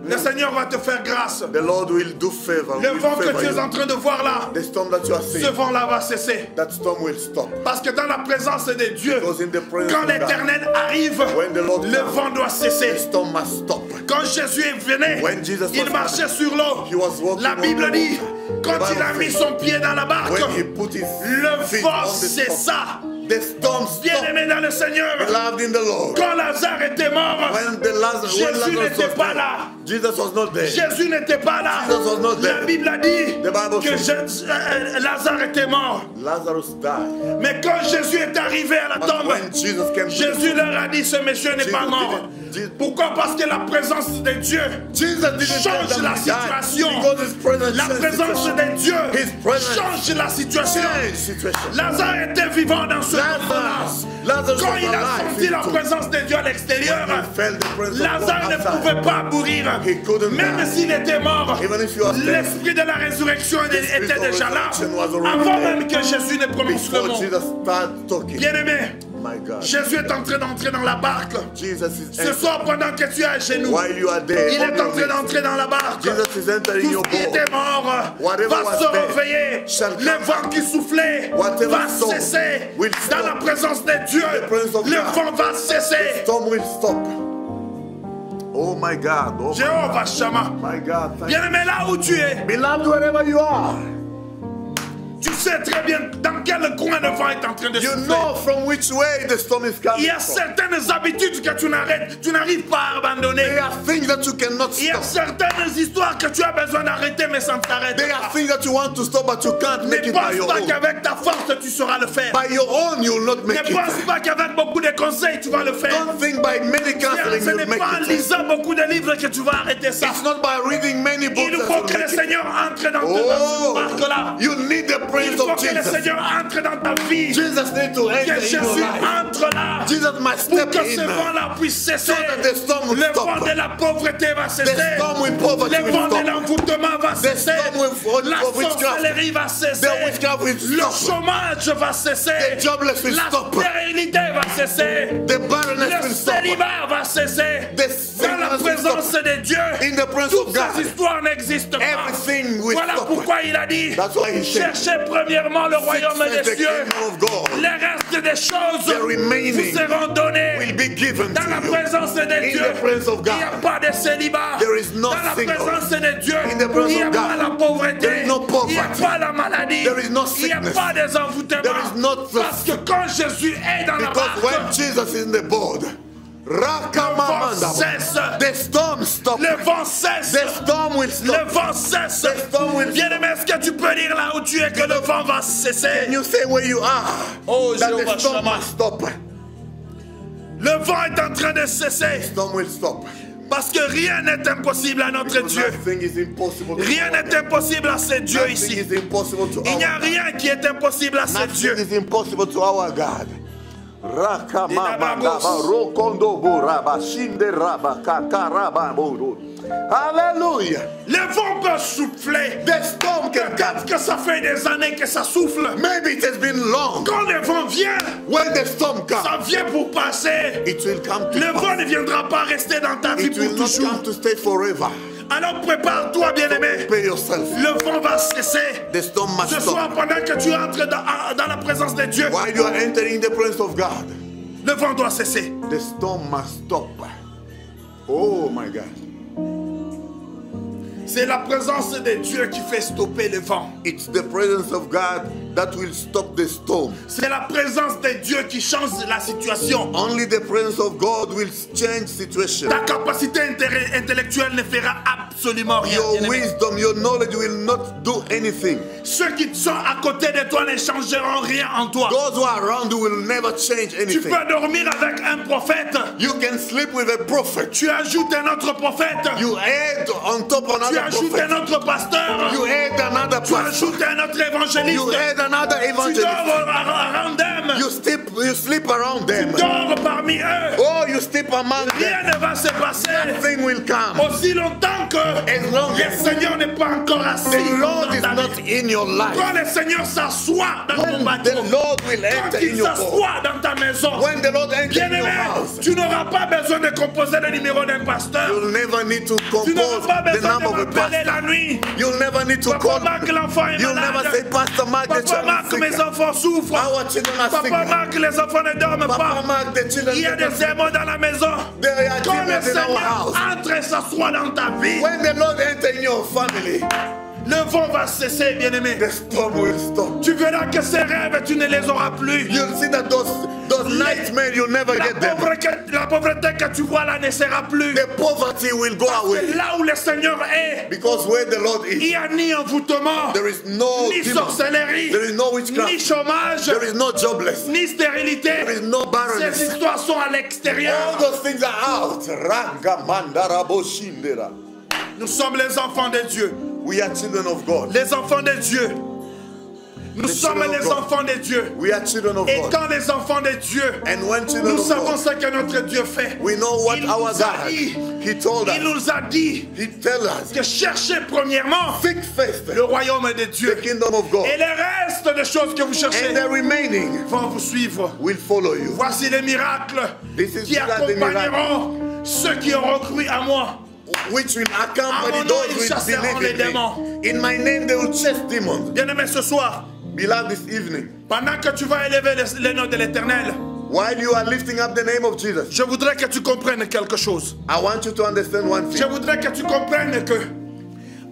Le Seigneur va te faire grâce. The Lord will do favor. Le will vent que favor tu es you. en train de voir là, The storm that you are ce seeing, vent-là va cesser. that storm will stop. Parce que dans la présence de Dieu, Because in the presence quand of God, l'Éternel arrive, when the Lord le comes, vent doit the cesser. storm must stop. Quand Jésus est venu, When Jesus il was marchait sur l'eau. He was walking La on Bible the dit, water. quand The il a Bible mis says, son pied dans la barque, when he put his le feet vent on the storm, cessa. the storm stopped. Bien-aimé dans le Seigneur, Beloved in the Lord. quand Lazare était mort, When Lazarus Jésus n'était was pas dead, là. Jesus was not there. Jésus n'était pas là. Jesus was not there. La Bible a dit The Bible que says, Lazare était mort. Lazarus died. Mais quand Jésus est arrivé à la But tombe, when Jesus came to Jésus the leur a dit, ce monsieur n'est pas Jesus mort. didn't- Pourquoi? Parce que la présence de Dieu Jesus didn't change tell them la he died. situation. Because his presence La changed présence situation. de Dieu His presence change la situation. Change situation. Lazare était vivant dans ce moment-là. Lazarus Quand was il a alive. senti la présence de Dieu à l'extérieur, When he felt the presence of God Lazare ne outside, pouvait pas mourir. He couldn't Même die. s'il était mort, Even if he was dead, l'esprit de la résurrection spirit était of déjà là. resurrection was already Avant there. même que Jésus ne prononce le before mot. Jesus started talking. Bien-aimé, My God. Jésus est en train d'entrer dans la barque. Jesus is Ce entering. soir, pendant que tu es à genoux, While you are there, il on est your en train knees, d'entrer dans la barque. Jesus is entering Tout your ce qui boat. était mort Whatever va was se there réveiller. shall Le come vent qui soufflait Whatever va storm cesser. will Dans stop. la présence de Dieu, the presence of le God. vent va cesser. Storm will stop. Oh my God. Oh Jéhovah Shammah. my God. Thank you. Bien-aimé, là où tu es, Beloved, wherever you are, tu sais très bien dans quel coin le vent est en train de you souffler. know from which way the storm is Il coming y a from. certaines habitudes que tu n'arrives pas à abandonner. There are things that you cannot Il y a stop. certaines histoires que tu as besoin d'arrêter, mais ça ne t'arrête There are pas. things that you want to stop, but you can't make Ne it by pense your pas own. qu'avec ta force tu sauras le faire. By your own, you will not Ne make pense it. pas qu'avec beaucoup de conseils tu vas le faire. Don't think by many counseling Ce you'll n'est make pas en it. lisant beaucoup de livres que tu vas arrêter ça. It's not by reading many books Il that faut you'll que le make it. Seigneur entre dans Oh, cette barque-là. you need the Il praise faut of que le Jesus. Seigneur entre dans ta vie. Jesus needs to Que enter in your Jésus life. entre là. Jesus must Pour step que ce in. vent-là puisse cesser. So that the storm will Le stop. vent de la pauvreté va The cesser. storm with poverty Le will vent de stop. l'envoûtement va cesser. storm with La witchcraft. sorcellerie va cesser. The witchcraft will Le stop. chômage va cesser. The jobless will La stop. stérilité va cesser. The barrenness Le will stop. célibat va cesser. The Dans la sickness will présence stop. de Dieu, In the presence toutes of ces God. histoires n'existent pas. Everything will Voilà stop. pourquoi il a dit, That's why he said, cherchez premièrement le royaume seek des the cieux. kingdom of God. Les restes des choses The remaining vous seront donnés. will be given Dans la to you. présence de In Dieu, the presence of il n'y a God. pas de célibat. There is no Dans la single. présence de Dieu, In the presence il n'y a of pas God. la pauvreté. There is no Il n'y a poverty. pas la maladie. There is no Il n'y a sickness. pas des envoûtements. There is no Parce que quand Jésus est dans la Because when barque, Jesus is in the boat, le vent cesse. the storm stops. Le vent cesse. The storm will stop. Le vent cesse. The storm will Bien-aimé, est-ce que tu peux dire là où tu es que le vent va cesser? Can you say where you are? Oh, That Jéhovah the storm Shammah. must stop. Le vent est en train de cesser. Storm will stop. Parce que rien n'est impossible à notre Because Dieu. nothing is impossible to Rien our n'est God. impossible à ce Dieu Nothing ici. is impossible to Il n'y a our God. rien qui est impossible à ce Dieu. Nothing is impossible to our God. Dinabagos. Hallelujah. Le vent peut souffler. The storm can Peut-être come. que ça fait des années que ça souffle. Maybe it has been long. Quand le vent vient, When the storm ça comes, vient pour passer. it will come to Le pass. vent ne viendra pas rester dans ta vie It pour will not toujours. come to stay forever. Alors prépare-toi, bien-aimé. Prepare yourself. Le vent va cesser. The storm must Ce soir, stop. pendant que tu entres dans la présence de Dieu, While you are entering the presence of God, le vent doit cesser. the storm must stop. Oh my God. C'est la présence de Dieu qui fait stopper le vent. It's the presence of God that will stop the storm. C'est la présence de Dieu qui change la situation. Only the presence of God will change situation. Ta capacité intellectuelle ne fera absolument rien. Your bien-aimé. wisdom, your knowledge will not do anything. Ceux qui sont à côté de toi ne changeront rien en toi. Those who are around you will never change Tu anything. peux dormir avec un prophète. You can sleep with a prophet. Tu ajoutes un autre prophète. You add on top Tu another ajoutes prophet. un autre pasteur. You add another Tu pastor. ajoutes un autre évangéliste. You add another Tu evangelist. dors around them. You sleep around them. Dors parmi eux. Oh, you sleep among Rien them. ne va se passer. Nothing will come. Aussi longtemps que As long le as Seigneur n'est pas encore assis the Lord dans is ta not vie. in your life. Quand le Seigneur s'assoit dans ton When bateau, the Lord will quand enter in il your boat. s'assoit dans ta maison, When the Lord enters in your bien-aimé, house. tu n'auras pas besoin de composer le numéro d'un pasteur. You'll never need to Tu n'auras compose pas the besoin number of de a m'appeler pastor. la nuit. You'll never need to Papa call. Marc, l'enfant est You'll never say, malade. Pastor Mark, the Papa child Marc, is mes sick. enfants souffrent. Our children are sick. Papa Marc, les enfants ne dorment Papa pas. Mark, the children Il y a are des sick. démons dans la maison. There are Quand le demons in our Seigneur house. entre et s'assoit dans ta vie, When the Lord enters in your family, le vent va cesser, bien-aimé. the storm will stop. Tu verras que ces rêves, tu ne les auras plus. You'll see that those nightmares, you'll never get them. La pauvreté que tu vois là ne sera plus. The poverty will go away. Là où le Seigneur est, Because where the Lord il is, n'y a ni envoûtement, there is no ni demon. sorcellerie, There is no ni witchcraft. chômage, There is no jobless. ni stérilité. There is no Ces barrenness. histoires sont à l'extérieur. All those things are out. Ragamandarabosindera. Nous sommes les enfants de Dieu. We are children of God. Les enfants de Dieu. Nous The sommes children of les God. enfants de Dieu. We are children of Et God. quand les enfants de Dieu, And when children nous of savons God, ce que notre Dieu fait. we know what Il our nous a God, dit, He told il us. nous a dit He tell us, que cherchez premièrement seek first le royaume de the Dieu. kingdom of God, Et le reste des choses que vous cherchez and the remaining vont vous suivre. will follow you. Voici les miracles This is qui the accompagneront ceux qui auront cru à moi. Which will À accompany mon nom, those ils who chasseront les believe in démons. me. In my name, they will chase demons. Bien-aimé, ce soir, Beloved, this evening, pendant que tu vas élever le nom de l'Éternel, while you are lifting up the name of Jesus, je voudrais que tu comprennes quelque chose. I want you to understand one Je thing. voudrais que tu comprennes que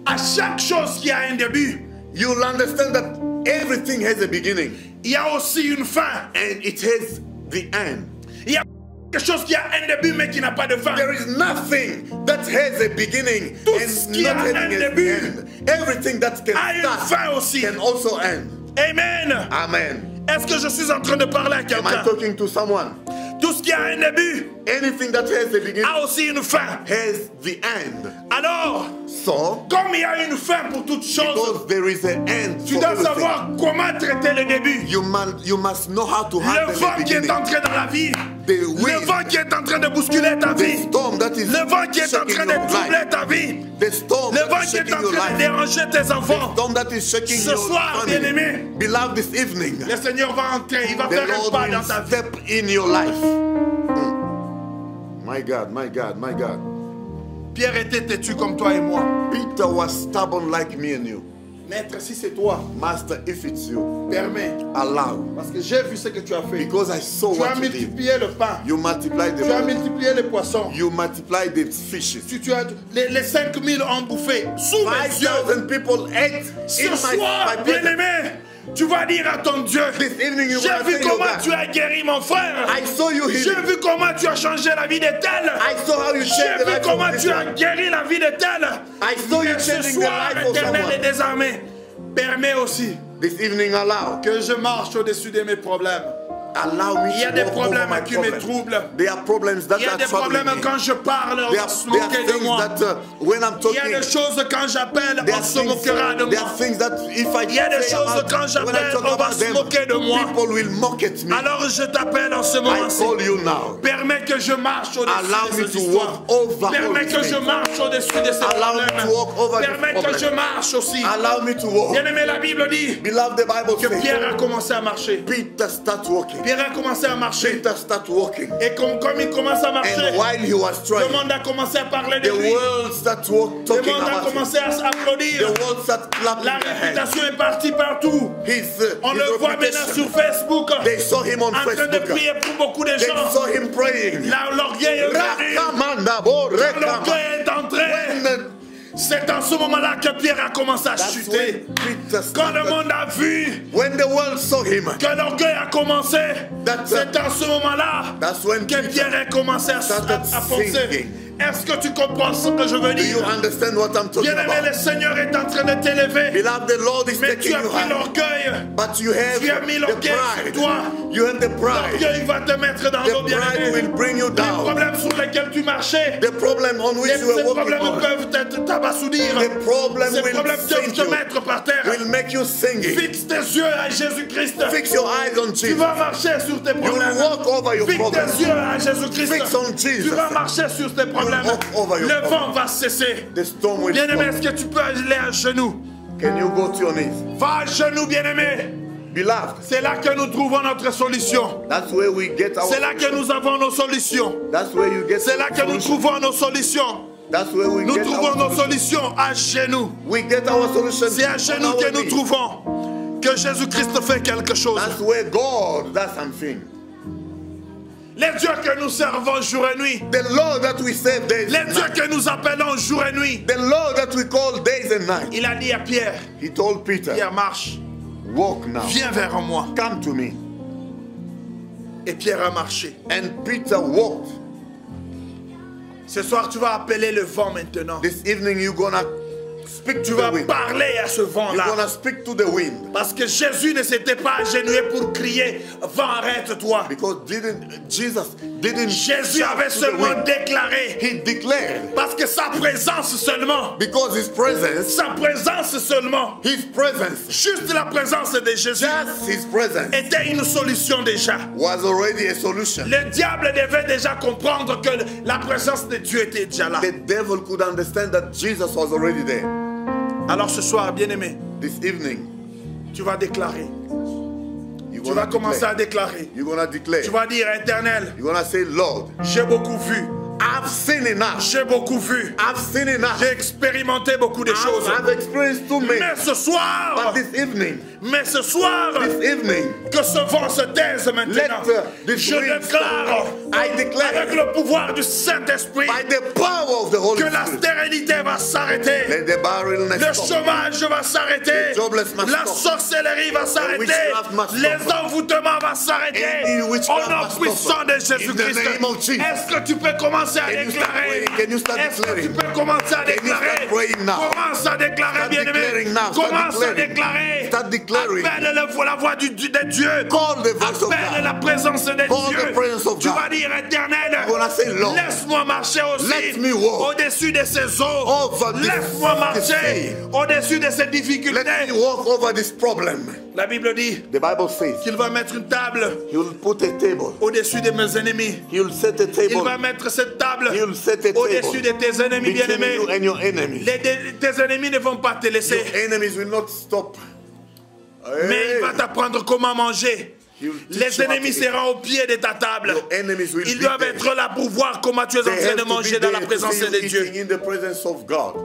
à chaque chose qui a un début, You'll understand that everything has a beginning il y a aussi une fin. and it has the end. Il y a quelque chose qui a un début mais qui n'a pas de fin. There is nothing that has a beginning Tout ce and qui not a having un an début end. Everything that can a une fin start aussi. can also end. Amen. Amen. Est-ce que je suis en train de parler à Am I quelqu'un? talking to someone? Tout ce qui a un début Anything that has a beginning a aussi une fin. has the end. Alors, So, comme il y a une fin pour toute chose, because there is an end tu for dois everything, savoir comment traiter le début. you must know how to Le handle vent the qui est beginning. entré dans la vie, The le wind, vent qui est en train de bousculer ta the vie, storm that is le vent qui est en shaking train your de troubler life, ta vie, the storm le that vent is qui est shaking en your train de life, déranger tes the enfants. storm that is shaking Ce your soir, family. bien-aimé, Beloved, this evening, le Seigneur va entrer, il va the faire un Lord pas will dans ta vie. step in your life. My God, my God, my God. Pierre était têtu comme toi et moi. Peter was stubborn like me and you. Maître, si c'est toi, Master, if it's you, permets. allow. Parce que j'ai vu ce que tu as fait. Because I saw Tu as what you did. multiplié le pain. You multiplied the Tu as bread. multiplié les poissons. You multiplied the fishes. Tu as, les 5000 ont bouffé sous mes yeux. 5,000 people ate Ce in soir, my bien-aimé, tu vas dire à ton Dieu, This evening you j'ai will vu tell your comment God, tu as guéri mon frère. I saw you J'ai healing. vu comment tu as changé la vie de tel. I saw how you J'ai changed the vu life comment of this tu as one. guéri la vie de tel. I saw you Mais ce changing the soir, life of l'Éternel someone. est désarmé. Permets aussi This evening allow. que je marche au-dessus de mes problèmes. Allow me Il y a to des walk over problèmes my qui me problems. troublent. There are problems that Il y a are des troubling problèmes me. quand je parle, on There va are, se there are moquer de things moi. that when I'm Il y a talking, des choses quand j'appelle, there on are se moquera de things, there moi. are things that if I Il y a des say choses about, quand when I j'appelle, talk on va about se them, moquer de moi. people will mock at me. Alors je t'appelle en ce I moment-ci. call you now. Permets que je marche Allow au-dessus me de to ces histoires. walk over all Permets these que je things. marche au-dessus de ces Allow me problèmes. to walk over this Permets que problem. je marche aussi. Allow me to walk. Bien-aimé, la Bible dit Beloved, the Bible que says Pierre a commencé à marcher. Peter start walking. Pierre a commencé à marcher. Peter start walking. Et comme il commence à marcher, And while he was le trying, monde a commencé à parler de the lui. world start Le talking monde a about him. commencé à s'applaudir. The world start clapping La their hands. réputation est partie partout. His On le voit maintenant reputation. sur Facebook. They saw him on En train de Facebook. prier pour beaucoup de They gens. saw him praying. Là, l'orgueil est venu. Rakamanda, bo, rekama. L'orgueil est entré. When C'est en ce moment-là que Pierre a commencé à that's chuter. when Peter Quand le started. monde a vu When the world saw him, que l'orgueil a commencé, That's- c'est en ce moment-là that's when que Peter Pierre a commencé à started foncer. singing Est-ce que tu comprends ce que je veux Do you dire? understand what I'm talking Bien-aimé, about? le Seigneur est en train de t'élever. Beloved, the Lord is Mais taking tu as you pris high. l'orgueil. But you have Tu as mis the l'orgueil sur pride. toi. You have the pride. L'orgueil va te mettre dans The l'eau, pride bien-aimé. will bring you Les down. problèmes sur lesquels tu marchais, The problem on which ces you are walking problèmes on. peuvent t'abasourdir. The problem Ces will problèmes peuvent sink te you. mettre par terre. Will make you singing. Fixe tes yeux à Jésus-Christ. Fix your eyes on Tu Jesus. vas marcher sur tes You will problèmes. walk over your Fixe problems. tes yeux à Jésus-Christ. Fix on Tu Jesus. vas marcher sur tes problèmes. walk over your Le vent problems. va cesser. The storm will Bien-aimé, stop. est-ce que tu peux aller à genoux? Can you go to your knees? Va à genoux, bien-aimé. Beloved, C'est là que nous trouvons notre solution. that's where we get our C'est là que nous avons nos solutions. That's where you get C'est là que nous solution. trouvons nos solutions. That's where we Nous get trouvons our nos solution. solutions à genoux. We get our solution. C'est à on genoux our que nous knees. trouvons que Jésus-Christ fait quelque chose. That's where God does something. Les dieux que nous servons jour et nuit. The Lord that we serve days Les and dieux night. que nous appelons jour et nuit. The Lord that we call days and night. Il a dit à Pierre, He told Peter, Pierre marche, walk now. viens vers moi. Come to me. Et Pierre a marché. And Peter walked. Ce soir, tu vas appeler le vent maintenant. This evening you're gonna speak Tu to vas the wind. parler à ce You're vent-là. gonna speak to the wind. Parce que Jésus ne s'était pas agenouillé pour crier, vent, arrête-toi. Because Jesus didn't Jésus shout avait to the seulement wind. déclaré, He declared. parce que sa présence seulement, Because his presence, juste la présence de Jésus just his presence était une solution déjà. was already a solution. Le diable devait déjà comprendre que la présence de Dieu était déjà là. The devil could understand that Jesus was already there. Alors ce soir, bien-aimé, This evening, tu vas déclarer. you're Tu vas gonna commencer à declare. déclarer. You're gonna declare. Tu vas dire, Éternel, You're gonna say, Lord, j'ai beaucoup vu. I've seen enough. J'ai beaucoup vu. I've seen enough. J'ai expérimenté beaucoup de choses. I've experienced too many. Mais ce soir, But this evening, que ce vent se taise maintenant. let this Je wind déclare, stop. I avec declare le pouvoir du Saint-Esprit, by the power of the Holy que la Spirit, stérilité va s'arrêter. let the barrenness Le stop. chômage va s'arrêter. The jobless must La stop. sorcellerie va s'arrêter. witchcraft must Les stop. envoûtements vont s'arrêter. Any Au witchcraft nom must puissant stop. de In the Jésus-Christ. name of Jesus. Est-ce que tu peux commencer à Can you start déclarer? praying? Can you start Est-ce que tu declaring? peux commencer à Can you déclarer? start praying now? Commence à déclarer, Start bien-aimé. declaring now. Start Commence à declaring. déclarer. Start declaring. Appelle la voix de Dieu. Call the voice of Appelle God. la présence de Call Dieu. the presence of Tu God. vas dire, Éternel, You're gonna say, Lord, laisse-moi marcher aussi let me walk au-dessus de ces eaux. over this Laisse-moi marcher sea. au-dessus de ces Let difficultés. me walk over this problem. La Bible dit The Bible says qu'il va mettre une table he will put a table. au-dessus de mes ennemis. He will set a Il table va mettre cette table He will set a au-dessus de table tes ennemis between bien-aimés. you and your enemies. Tes ennemis ne vont pas te laisser, Your enemies will not stop. mais Hey. il va t'apprendre comment manger. He will teach Les you how ennemis to eat. seront au pied de ta table. Your enemies will Ils be doivent there. être là pour voir comment tu es en They train have de to be manger dans la there to présence see you de Dieu. eating in the presence of God.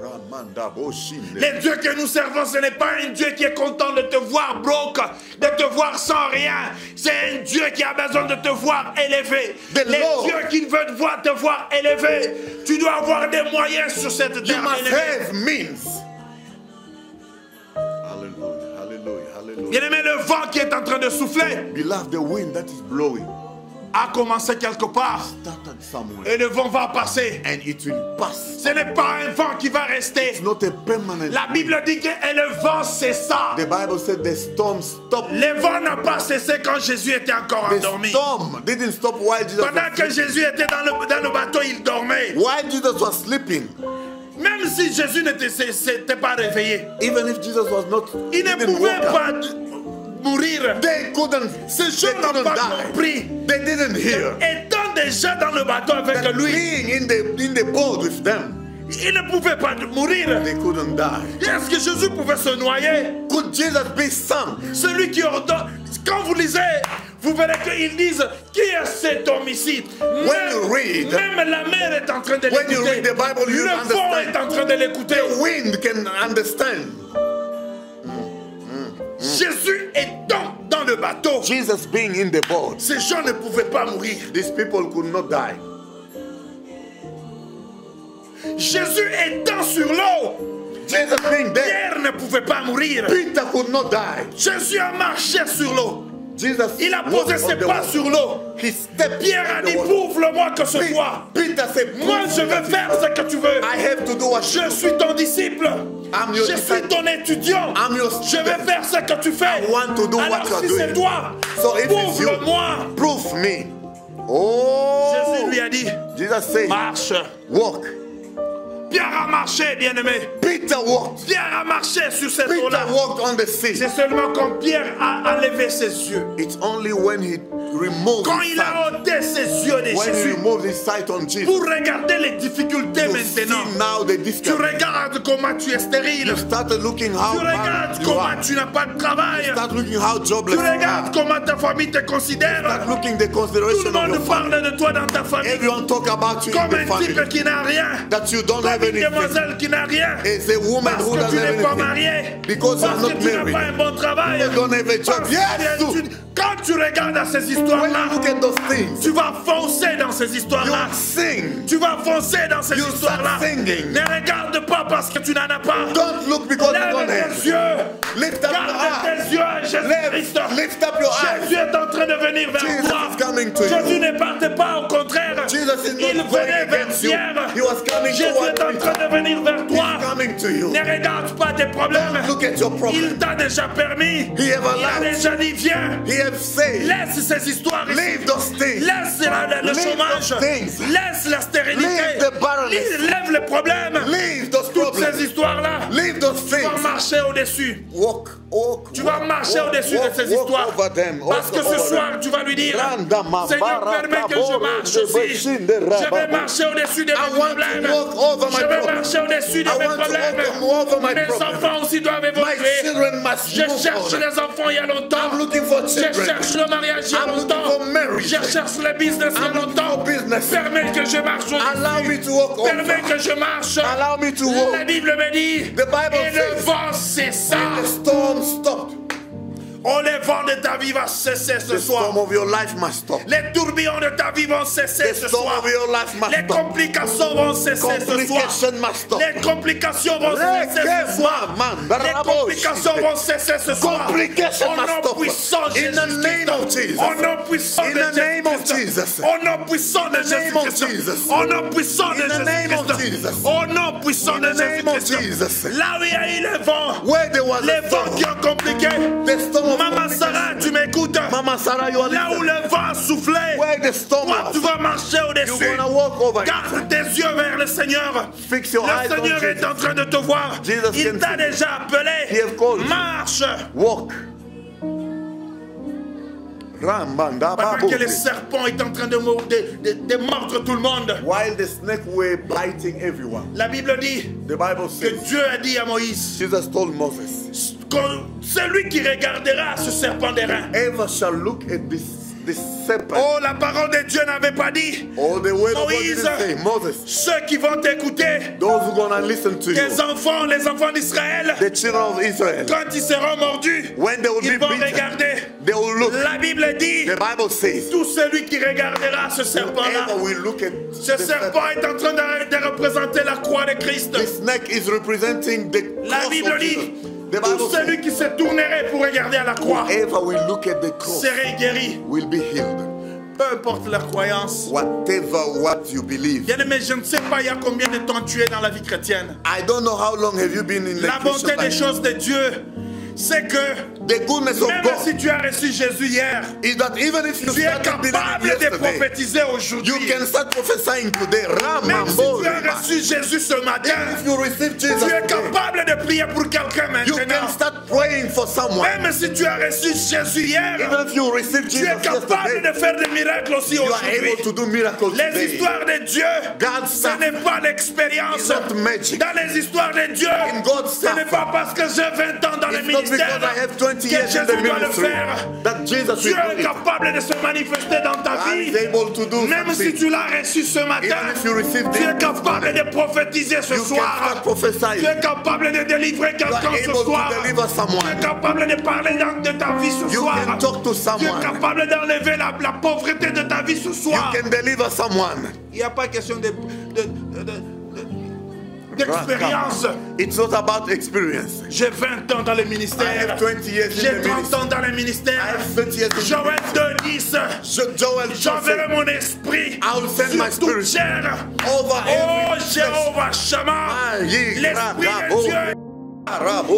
Ramanda Boshinde. Le Dieu que nous servons, ce n'est pas un Dieu qui est content de te voir broke, de te voir sans rien. C'est un Dieu qui a besoin de te voir élevé. The Le Lord. Dieu qui veut te voir élevé. Tu dois avoir des moyens sur cette You terre. must bien-aimé. have means. Hallelujah, hallelujah, hallelujah. Bien-aimé, le vent qui est en train de souffler Beloved, the wind that is blowing a commencé quelque part. started somewhere Et le vent va passer. and it will pass. Ce n'est pas un vent qui va rester. It's not a permanent. La Bible dit que et le vent cessa. The Bible said the storm stopped. Le vent n'a pas cessé quand Jésus était encore The endormi. storm didn't stop while Jesus Pendant was que sleeping. Jésus était dans le bateau, il dormait. While Jesus was sleeping, Même si Jésus s'était pas réveillé, even if Jesus was not, il ne didn't pouvait wake up, pas mourir. they couldn't. Ces They gens n'ont couldn't pas die. compris. They didn't hear. Étant déjà dans le bateau avec That lui, being in the boat with them, il ne pouvait pas mourir. they couldn't die. Est-ce que Jésus pouvait se noyer? Could Jesus be sunk? Celui qui ordonne. Quand vous lisez, vous verrez qu'ils disent qui est cet homme ici? you read- Même la mer est en train de When you l'écouter. read the Bible, you Le vent understand. est en train de l'écouter. The wind can understand. Jésus étant dans le bateau, Jesus being in the boat, ces gens ne pouvaient pas mourir. these people could not die. Jésus étant sur l'eau, Jesus being there, Pierre ne pouvait pas mourir. Peter could not die. Jésus a marché sur l'eau. Jesus Il a posé walked ses on the pas water. sur l'eau. He stepped Pierre a in dit, the water. prouve-le-moi que c'est toi. Peter said, Moi, je "Prove vais that faire ce que tu veux. I have to do what you Je do. suis ton disciple. I'm your Je suis disciple. ton étudiant. I'm your Je vais student. faire ce que tu fais. I want to do what Alors you are si c'est doing. toi, So if it's you, prouve-le-moi. prove me." Oh, Jésus lui a dit, Jesus said, marche. walk. Pierre a marché, bien-aimé. Peter walked. Pierre a marché sur cette eau-là. Peter walked on the sea. C'est seulement quand Pierre a levé ses yeux, It's only when he removed quand his il a sight, ôté ses yeux de when he Jésus, removed his sight on Jesus, pour regarder les difficultés you see maintenant. now the Tu difficulty. regardes comment tu es stérile. You started looking how Tu regardes bad you comment are. tu n'as pas de travail. Start looking how Tu jobless you are. regardes comment ta famille te considère. Start looking the Tout le consideration of monde your family. parle de toi dans ta famille Everyone talk about you in comme the un family. type qui n'a rien. That you don't Comme have une anything. demoiselle qui n'a rien. It's a woman Parce who que tu doesn't have n'es pas anything. marié. Because you are Parce not que tu n'as married. pas un bon travail. You don't have a job. Parce Yes, que quand tu regardes à ces When histoires-là, you look at those things, tu vas foncer dans ces you histoires-là. sing. Tu vas foncer dans ces You histoires-là. start singing. Ne regarde pas parce que tu n'en as pas. Don't look because you Lève don't tes have. yeux. Lift up your Garde eyes. tes yeux à Jésus-Christ. Lift up your eyes. Jésus est en train de venir vers Jesus toi. is coming to you. Jésus ne partait pas, au contraire. Jesus is Il not going venait vers against you. Pierre. He was coming Jésus towards est en Peter. train de venir vers toi. He's coming to you. Ne regarde pas tes problèmes. Look at your Il problem. t'a déjà permis. He have Il a allowed. déjà dit, viens. He have said, Laisse ces histoires ici. leave those things. Laisse le Leave chômage. those things. Laisse la stérilité. Leave the barrenness. Lève les problèmes. Leave those Toutes ces problems. histoires-là. Leave those Tu vas things. marcher au-dessus. Walk, walk. Tu vas marcher au-dessus de ces histoires. Parce que ce soir, tu vas lui dire, Seigneur, permets que je marche aussi. Je vais marcher au-dessus de mes problèmes. Je vais marcher au-dessus de mes problèmes. Mes enfants aussi doivent My évoluer. children must Je move cherche on. les enfants il y a longtemps. I'm looking for Je children. cherche le mariage il y a I'm looking longtemps. for marriage. Je cherche le business il y a I'm looking longtemps. for business. Permets que je marche Allow au-dessus. me to walk over. Permets que je marche. Allow me to La walk. Bible me dit, The Bible et le says, vent cessa. and the storm stopped. Oh, les vents de ta vie vont cesser ce The storm soir. of your life must stop. Les tourbillons de ta vie vont cesser The ce storm soir. of your life must Les stop. complications vont cesser ce soir. Complication must stop. Les complications vont cesser ce soir. Les complications vont cesser ce soir. Complication Au must nom stop. puissant de In the name of Jesus. Au nom puissant In de the name of Jésus-Christ. Jesus. Au nom puissant de In the name of Jésus-Christ. Jesus. Au nom puissant de In the name of Jésus-Christ. Jesus. Au nom puissant In de the name of Jésus-Christ. Jesus. Là où il y a eu les vents, Where there was les a vents storm, qui ont compliqué. the storm of Maman complication. Sarah, tu m'écoutes. Mama Sarah, you are Là où listening. le vent soufflait, Where the storm toi tu was, vas marcher you're au-dessus. gonna walk over it. Garde tes yeux vers le Seigneur. Fix your eyes Le on Seigneur est Jesus. en train de te voir. Jesus Il can t'a see. déjà He appelé. have called you. Marche. Walk. Rambanda Pendant que les babu. serpents étaient en train de mordre tout le monde. While the snake were biting everyone, La Bible dit the Bible que says, Dieu a dit à Moïse, Jesus told Moses, celui qui regardera ce serpent d'airain. "Ever shall look at this serpent." Oh, la parole de Dieu n'avait pas dit. Oh, the word of God Moïse, didn't say, Moses, ceux qui vont t'écouter, those who gonna listen to you, les enfants d'Israël, the children of Israel, quand ils seront mordus, when they will ils be vont beaten, regarder. they will look. La Bible dit, The Bible says, tout celui qui regardera ce serpent-là, whoever will look at ce the serpent serpent, est en train de représenter la croix de Christ. the snake is representing the La cross Bible of dit, Jesus. The tout Bible celui says, qui se tournerait pour regarder à la croix whoever will look at the cross serait guéri. will be healed. Peu importe leur croyance. Whatever what you believe. Bien aimé, je ne sais pas il y a combien de temps tu es dans la vie chrétienne. I don't know how long have you been in the La bonté Christian des life. choses de Dieu, c'est que The goodness of même God si tu as reçu Jésus hier, is that even if you tu es started believing capable de yesterday, prophétiser aujourd'hui. you can start prophesying today. Même si Ramambo, tu as reçu Jésus ce matin, even if you receive Jesus tu es today, capable de prier pour quelqu'un you maintenant. can start praying for someone. Même si tu as reçu Jésus hier, Even if you receive tu Jesus es capable yesterday, de faire des miracles aussi you are able to aujourd'hui. do miracles Les today. histoires de Dieu, God's ce stuff n'est pas l'expérience. is not magic. Dans les histoires de Dieu, In God's ce n'est stuff, pas parce que j'ai 20 ans dans le it's not ministère because I have 20 que years in Jésus the doit le ministry faire. that Jesus Dieu will est do it. capable de se manifester dans ta God vie. is able to do Même si something. tu l'as reçu ce matin, Even if you receive tu es it, capable de prophétiser ce you can soir. start prophesying. Tu es capable de délivrer You are quelqu'un ce able soir. to deliver Tu es someone. capable de parler de ta vie ce You soir. can talk to Tu es someone. capable d'enlever la pauvreté de ta vie ce You soir. can deliver someone. Il n'y a pas question de d'expérience. It's not about experience. J'ai 20 ans dans le I ministère. have 20 years in J'ai the 30 ministry. ans dans le ministère. I have 30 years in the Joël ministry. 2:10. Joel J'enverrai mon esprit I will send my sur toute spirit chair. over Oh, every flesh. Jéhovah Shammah, l'esprit de Dieu.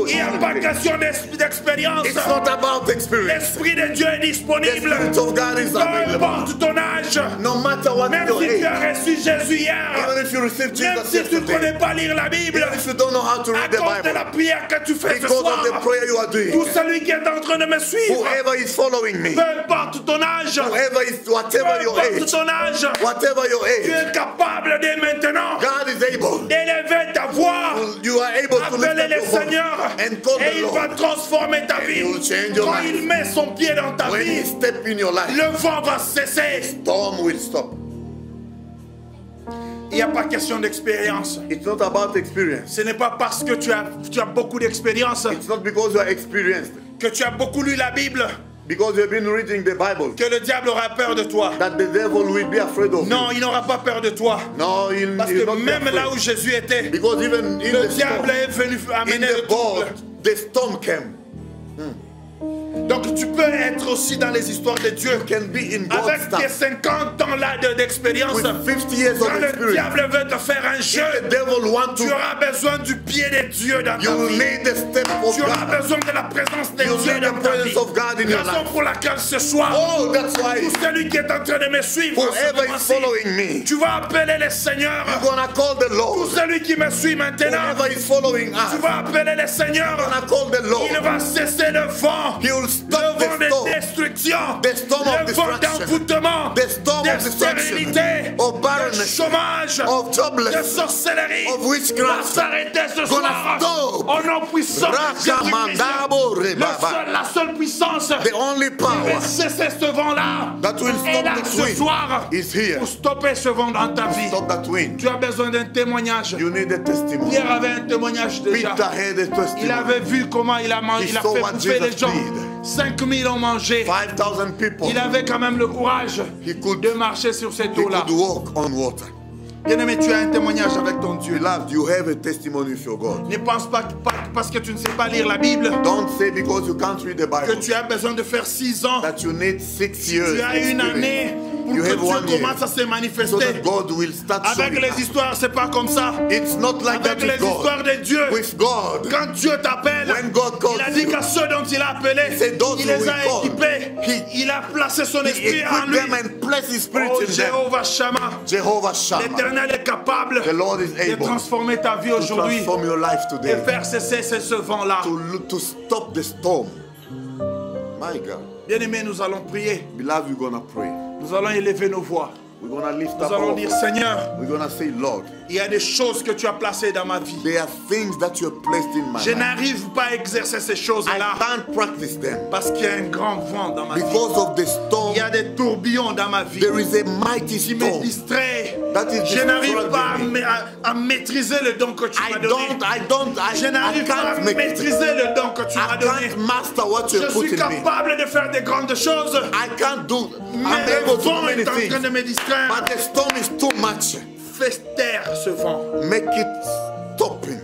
Il n'y a pas question d'expérience. It's not about experience. L'esprit de Dieu est The disponible. Spirit of God is Peu available. importe ton âge. No matter what Même your si tu as age. reçu Jésus hier. Even if you received Même Jesus si tu ne yesterday. connais pas lire la Bible. Even if you don't know how to À read the cause de la Bible. prière que tu fais ce Because soir. of the prayer you are Tout doing. celui qui est en train de me suivre. Whoever is following me. Peu importe ton âge. Whoever is, Peu whatever your importe age. ton âge. Whatever your Tu age. es capable dès maintenant God is able. d'élever ta voix. You are able to lift Appeler up le your voice Seigneur and call et the il Lord. va transformer ta And vie. he will change your Quand life. il met son pied dans ta When he vie, step in your life, le vent va cesser. storm will stop. Il n'y a pas question d'expérience. It's not about experience. Ce n'est pas parce que tu as beaucoup d'expérience, It's not because you are experienced. que tu as beaucoup lu la Bible, Because you have been reading the Bible. que le diable aura peur de toi. That the devil will be afraid of Non, you. il n'aura pas peur de toi. No, Parce he'll que not be même là où afraid. Jésus était, Because even in le the diable storm, est venu in amener le the boat, trouble. the storm came. Donc tu peux être aussi dans les histoires de Dieu. You can be in God's Avec tes stuff. 50 ans là d'expérience, With 50 years of quand le experience. diable veut te faire un jeu, If the devil wants tu to, auras besoin du pied de Dieu dans you ta will vie. need the step of Tu auras God. besoin de la présence de You Dieu need dans the ta vie. presence of God in your Raison life. pour laquelle ce soir, Oh, that's why tout celui qui est en train de me suivre, en ce whoever is moment-ci, following me, tu vas appeler le Seigneur. you're gonna call the Tout Lord. celui qui me suit maintenant, Whoever is following tu us, vas appeler le Seigneur. you're gonna call the Il Lord. va cesser le vent. He will Le stop vent the de storm. destruction, The storm of le vent destruction. d'envoûtement, The storm de of destruction. stérilité, Of de barrenness. chômage, Of de jobless. sorcellerie, Of va witchcraft. s'arrêter ce Gonna soir. stop. Au nom puissant de Jésus-Christ. Rakamandabo rebaba. La seule puissance The only qui power va cesser ce vent-là that will est stop là this ce wind soir is here. pour stopper ce vent dans ta vie. Stop that wind. Tu as besoin d'un témoignage. You need a testimony. Pierre avait un témoignage déjà. Peter had a Il testimony. avait vu comment il a mangé, He il a saw fait what bouffer les Jesus gens. did. 5000 ont mangé. 5,000 people. Il avait quand même le courage He could, de marcher sur cette he eau-là. could walk on water. Bien-aimé, tu as un témoignage avec ton Dieu. Beloved, you have a testimony with your God. Ne pense pas parce que tu ne sais pas lire la Bible Don't say because you can't read the que Bible tu as besoin de faire 6 ans. that you need 6 years. Tu as une année pour You que have 1 Dieu year. commence à se So manifester. that God will start Avec showing les up. histoires, c'est pas comme ça. It's not like that Avec les with histoires God. de Dieu, With God, quand Dieu t'appelle, when God calls il a dit you, qu'à ceux dont il a appelé, said those il who les will a call, équipés. Il a placé son He esprit en equipped lui. them and placed His Spirit Oh in them. Jéhovah Shammah, Jehovah Shammah. l'Éternel est capable The Lord is de able transformer ta vie to aujourd'hui transform your life et today. faire cesser ce vent-là. To stop the storm. My God. Bien-aimés, nous allons prier. Beloved, we're gonna pray. Nous allons élever nos voix. We're gonna lift Nous up allons our dire, voice. Seigneur, We're gonna say, Lord, il y a des choses que tu as placées dans ma vie. there are things that you have placed in my Je life. n'arrive pas à exercer ces I choses-là can't practice them parce qu'il y a un grand vent dans ma vie. because of the storm. Il y a des tourbillons dans ma vie There is a mighty qui me storm. distraient. That is Je n'arrive distracting pas me. à maîtriser le don que tu m'as donné. Je I n'arrive pas à can't make it. maîtriser le don que tu m'as I donné. can't master what you Je put suis in me. capable de faire des grandes choses, I can't do. mais I'm le able to do vent many est en train things. de me distraire. But the storm is too much. Fais taire ce vent. Make it stopping.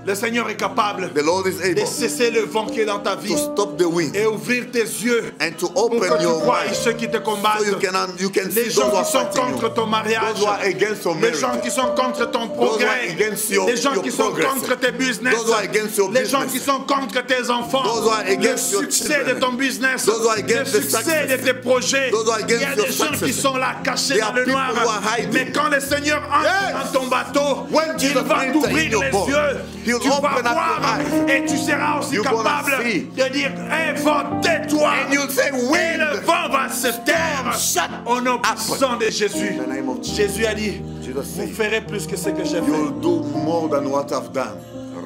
Le Seigneur est capable The Lord is de able cesser le vent qui est dans ta vie to stop the wind et ouvrir tes yeux and to pour open que tu your voies mind ceux qui te combattent. so you can see Les gens those who are qui sont fighting contre you. ton mariage, Those who are against your les marriage. gens qui sont contre ton Those who are progrès, against your les gens qui sont progress. contre tes business, Those who are against your les gens business. qui sont contre tes enfants, Those who are le against your succès children. de ton business, Those who are le against the succès de success. tes projets. Those who are Il y a against des your gens qui success. sont là cachés There dans are le people noir. who are hiding. Mais quand le Seigneur entre Yes. dans ton bateau, When il Jesus va enters t'ouvrir in your les boat, yeux. He'll Tu vas open up your voir eyes. et tu seras aussi You're gonna capable see. de dire hey, vent, tais-toi. And you'll say, Et wind, le vent va se taire shut au nom up. puissant de Jésus. In the name of Jesus. Jésus a dit, Jesus vous said, ferez plus que ce que j'ai fait. you'll do more than what I've done.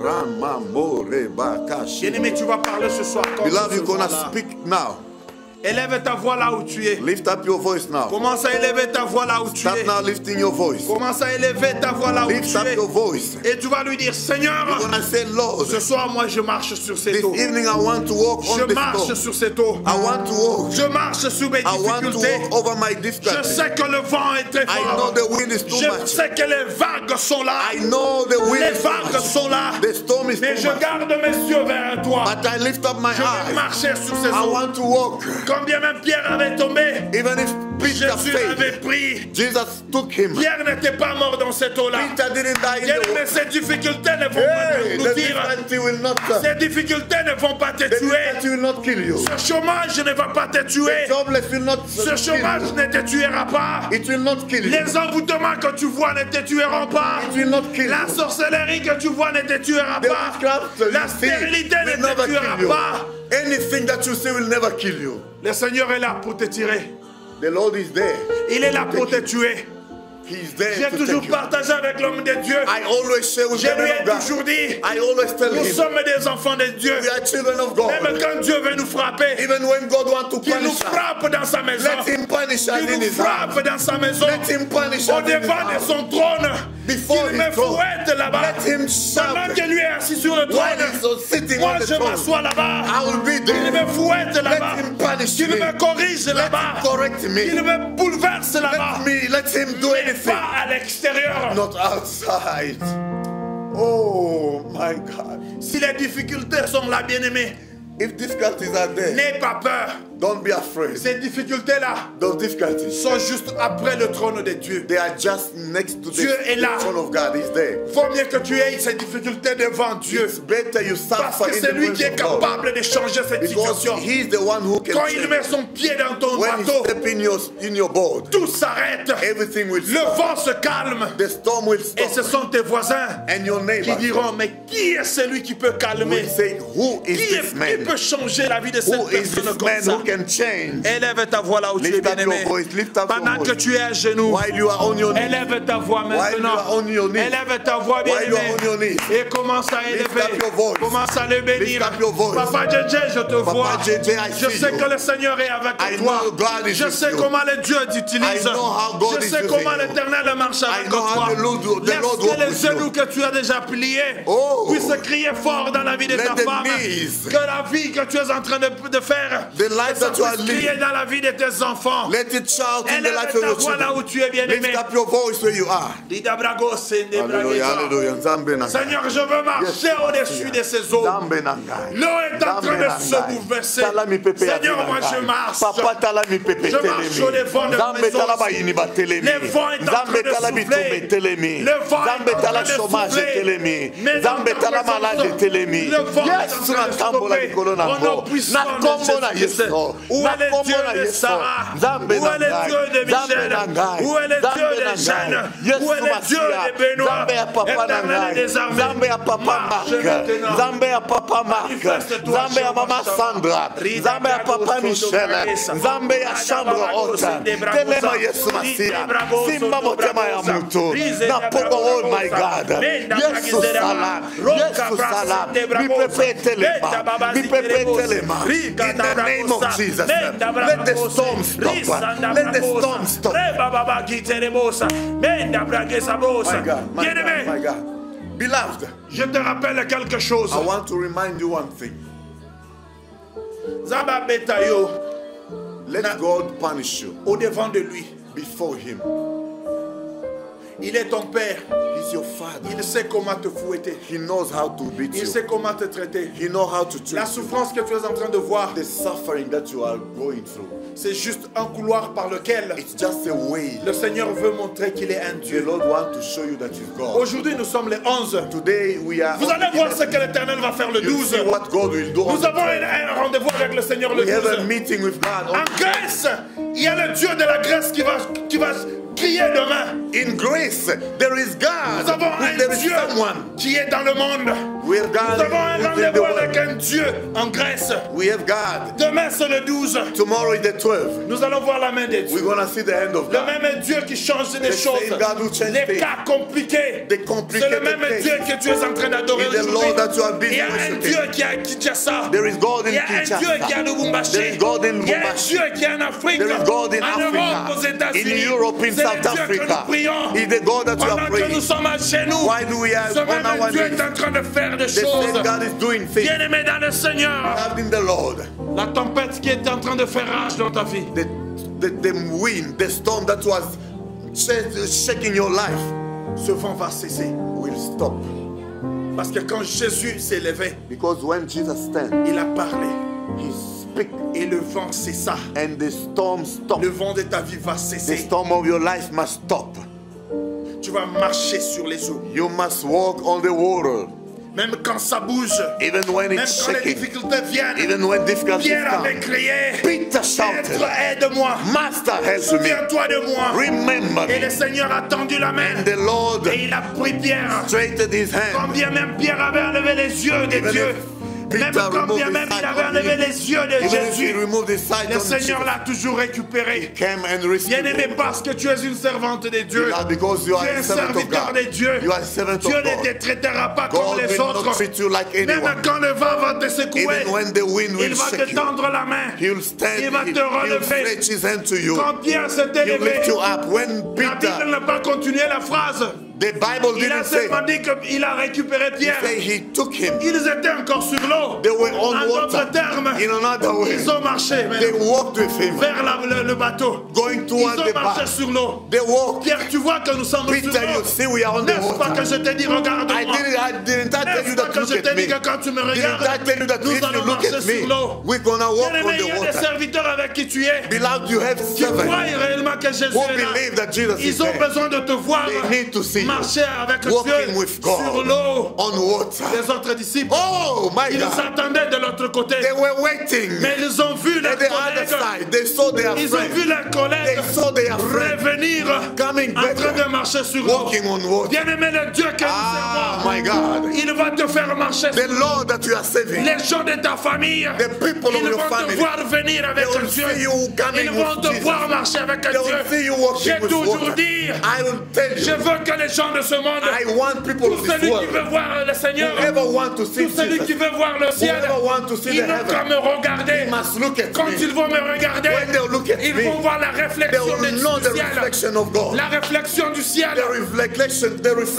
Ramamore bakashi. Bien-aimé, tu vas parler ce soir. Contre Beloved, ce you're gonna vent-là. speak now. Élève ta voix là où tu es. Lift up your voice now. Commence à élever ta voix là où tu Start es. now lifting your voice. Commence à élever ta voix là où Lift tu up es. your voice. Et tu vas lui dire, Seigneur, You're gonna say, Lord, ce soir, moi, je marche sur ces this eaux. evening I want to walk on Je this marche door. sur cette eau. I want to walk. Je marche sur mes I want to difficultés. walk over my Je difficulties. sais que le vent est très I know fort. the wind is too Je much. sais que les vagues sont là. I know the wind Les is too vagues much. sont là. The storm is Mais too je much. garde mes yeux vers toi. But I lift up my Je vais eyes. marcher sur ces I eaux. want to walk. Quand bien même Pierre avait tombé, Even if Peter Jésus l'avait failed, pris. Jesus took him. Pierre n'était pas mort dans cette eau-là. Peter didn't die in Bien, the mais water. ces difficultés ne vont Hey, pas the nous dire. difficulty will not Ces difficultés ne vont pas te the tuer. difficulty will not kill you. Ce chômage ne va pas te tuer. The jobless will not Ce kill chômage you. ne te tuera pas. It will not kill you. Les envoûtements que tu vois ne te tueront pas. It will not kill La you. sorcellerie que tu vois ne te tuera The pas. witchcraft La you see stérilité will ne te never tuera kill you. pas. Anything that you see will never kill you. Le Seigneur est là pour te tirer. The Lord is there. Il est là pour te tuer. He's there J'ai to toujours take you. partagé avec l'homme de Dieu. I always share with Je the lui man ai of God. toujours dit, I always tell nous him, sommes des enfants de Dieu. we are children of God. Même quand Dieu veut nous frapper, Even when God wants to qu'il nous punish us, frappe dans sa maison. let him punish us Qu'il in nous his house. frappe dans sa maison. Let him punish us Au in his devant de house. son trône. Before Qu'il me his throne. fouette là-bas. Let him Pendant shout. que lui est assis sur le While trône. he's sitting Moi on the je throne, m'assois là-bas. I will be Qu'il there. me fouette là-bas. Let him punish Qu'il me. me corrige Let là-bas. him correct me. Qu'il me bouleverse là-bas. Let him do Mais anything. pas à l'extérieur. Not outside. Oh my God. Si les difficultés sont là, bien-aimé, If difficulties are there, n'aie pas peur. don't be afraid. Ces difficultés-là Those difficulties, sont juste après le trône de Dieu. they are just next to Dieu est là. the throne of God. He's there. Vaut mieux que tu aies ces difficultés devant Dieu. It's better you Parce suffer que in c'est the lui presence qui est of God. capable de changer cette Because situation. he's the one who can Quand il change. met son pied dans ton When he bateau, step in your boat, tout s'arrête. everything will Le stop. vent se calme. The storm will Et ce stop. sont tes voisins And your qui neighbor diront, mais qui est celui qui peut calmer? will say, who is Qui this man? peut changer la vie de cette Who is personne this comme man ça? who can change? Élève ta voix là où tu es Lift up bien-aimé. your voice, lift up your Pendant que voice. tu es à genoux, While you are on your knees, élève ta voix While you are maintenant. on your knees. Élève ta voix While you are on your bien-aimé. knees. Et commence à Lift élever. up your voice. Commence à le bénir. Lift up your voice. Papa JJ, je te vois. JJ, I Je see sais you. que le Seigneur est avec I toi. know God is Je with sais you. comment le Dieu t'utilise. I know how God Je is sais using comment you. l'Éternel marche avec I know how toi. the Lord walks Laisse que les with you. genoux que tu as déjà pliés Oh. puissent crier fort dans la vie de Let ta the femme. knees. Que la vie que tu es en train de faire, The life que ça that you are puisse crier living. dans la vie de tes enfants. Let it shout in the Élève life of ta your voix là où children. tu es bien-aimé. Lift up your voice where you are. Hallelujah, hallelujah. Zambe nangai. Seigneur, je veux marcher Yes, au-dessus de ces eaux. Zambe nangai. L'eau est en train de se Zambe bouleverser. Talami pepe ya Seigneur, moi je nangai. marche. Papa talami pepe Je marche telemi. au devant de Zambe mes os. talaba yini ba telemi. Le vent est en train Zambe de talabi souffler. tume telemi. Le vent est Zambe en train tala de chômage souffler. telemi. Mais Zambe dans ta tala présence, malade telemi. le vent est en Yes, train de nakambola stopper. likolo Au nom nango. puissant de Nakombo na Jésus-Christ. Yesu. Où est le Nakombo Dieu na de Yesu. Sarah? Zambe Où est le nangai. Dieu de Zambe Michel? nangai. Où est le Zambe Dieu de nangai. Jeanne? Yesu Où est le Dieu Masia. de Benoît? Zambe ya papa Éternel nangai. des armées. Zambe ya papa Marche Marc. maintenant. Zambe ya papa Marc. Manifeste-toi, Zambe ya mama Shama, Sandra. Rida Zambe ya papa Brago, Michel. Soto Zambe ya chambre haute. Telema Yesu Masia. Simba motema ya mutu. Na pogo, oh my God. Yesu salam. Yesu salam. Mi pepe telema. Mi pepe telema. In the name of Jesus. Let the storm stop. Let the storm stop. My God, my God. Beloved, Je te rappelle quelque chose. I want to remind you one thing. Zaba Betayo, Let God punish you au devant de lui. before Him. Il est ton père. He's your Father. Il sait comment te fouetter. He knows how to beat Il you. sait comment te traiter. He knows how to treat La you. souffrance que tu es en train de voir, The suffering that you are going through. c'est juste un couloir par lequel It's just a way. le Seigneur veut montrer qu'il est un The Dieu. Lord wants to show you that He's God. Aujourd'hui, nous sommes les 11. Today we are. Vous allez voir ce que l'Éternel va faire le You 12. see what God will do. on Nous the avons 12th. un rendez-vous avec le Seigneur le We have a 12. meeting with God. En Grèce, il y a le Dieu de la Grèce qui va crier demain. In grace, there is Nous God. avons un There is Dieu someone qui est dans le monde. We have Nous avons un God within the rendez-vous avec world. un Dieu en Grèce. We have God. Demain, c'est le 12. Tomorrow is the 12th. Nous allons voir la main de Dieu. We're going to see the hand of Le God. même Dieu qui change des The choses. same God who changed Les things. cas compliqués. The C'est le complicated même things. Dieu que tu es en train d'adorer Is the aujourd'hui. Lord that you are Il busy y a un worshiping. Dieu qui est à Kinshasa. There is God Il y in a un Dieu qui est à Kinshasa. Lubumbashi. There is God in Il y a un Lubumbashi. Dieu qui est en Afrique. There is God in En Africa. Europe, aux In États-Unis. Europe, in C'est South le Dieu que Africa. nous prions. Is the God that you Pendant are que nous praying. sommes chez nous. Why do we have Ce on même our Dieu knees? est en train de faire des The choses. same God is doing things. Bien-aimé dans le Seigneur. Having the Lord. La tempête qui est en train de faire rage dans ta vie. The wind, the storm that was shaking your life Ce vent va cesser. will stop. Parce que quand Jésus s'est levé, Because when Jesus stands, il a parlé. he speaks Et le vent cessa. and the storm stops. Le vent de ta vie va The cesser. storm of your life must stop. Tu vas marcher sur les eaux. You must walk on the water. Même quand ça bouge. Even when Même it's quand les shaking. difficultés viennent. Even when difficulties Pierre avait come. crié. Peter shouted, Maître, aide-moi. Master, help me. Souviens-toi de moi. Remember Et me. le Seigneur a tendu la main. And the Lord Et il a pris Pierre. straightened his Quand hand. bien même Pierre avait enlevé les yeux de Even Dieu. if Même Peter quand bien removed même his il sight avait on enlevé him, les yeux de even if he Jésus. removed his sight Le on Seigneur Jesus, l'a toujours récupéré. came and rescued Bien-aimé, him. parce que tu es une servante de Dieu. Beloved, because you are Tu es a un servant of serviteur God. de Dieu. You are a servant Dieu of ne te God. traitera pas comme God les will not autres. treat you like Même anyone. quand le vent va te secouer, Even when the wind il will va shake te you, tendre la main. He'll stand, Il va te he'll relever. stretch his hand to you. Quand Pierre s'était He'll levé, lift you up. When la Bible Peter, n'a pas continué la phrase. the Bible Il a didn't say, seulement dit qu'il a récupéré Pierre. say he took him. Ils étaient encore sur l'eau. They were on En water. d'autres termes, In another way, ils ont marché they maintenant, walked with him, vers le bateau. going Ils towards ont the marché boat. sur l'eau. They walked. Pierre, tu vois que nous sommes Peter, sur you l'eau. see we are on the N'est-ce pas que water. je t'ai dit, regarde-moi. I didn't tell you N'est-ce pas that que look je at t'ai dit me. que quand tu me Didn't regardes, I tell you that nous if you allons look marcher at me, sur l'eau. we're gonna walk Bien-aimé, on il y the a des water. serviteurs avec qui tu es. Beloved, you have Qui croient servants réellement que Jésus who est là. believe that Jesus is Ils ont there. besoin de te voir They need to see you marcher avec walking Dieu with God sur l'eau. on water. Les autres disciples, Oh my ils God. s'attendaient de l'autre côté. They were waiting. Mais ils ont vu leurs At the other collègues. side, they saw their Ils ont vu friend leurs collègues They saw their friend revenir coming en train better, de marcher sur l'eau. walking on water. Bien-aimé, le Dieu que nous Ah, servons, my God. il va te faire marcher The sur Lord that you are saving, les gens de ta famille. the people of Ils your vont te family, voir venir avec they will Dieu. see you coming Ils vont with te Jesus. voir marcher avec They will see Dieu. you walking J'ai with toujours water. dit, I will tell je you, veux que les gens de ce monde, I want people tout of this celui qui world, veut voir le Seigneur, whoever want to see tout celui qui Jesus, veut voir le ciel, whoever want to see ils the n'ont qu'à heaven, me regarder. must look at Quand me. ils vont me regarder, When they look at ils me, vont voir la they réflexion will know du the ciel. reflection of God. La réflexion du ciel. The reflection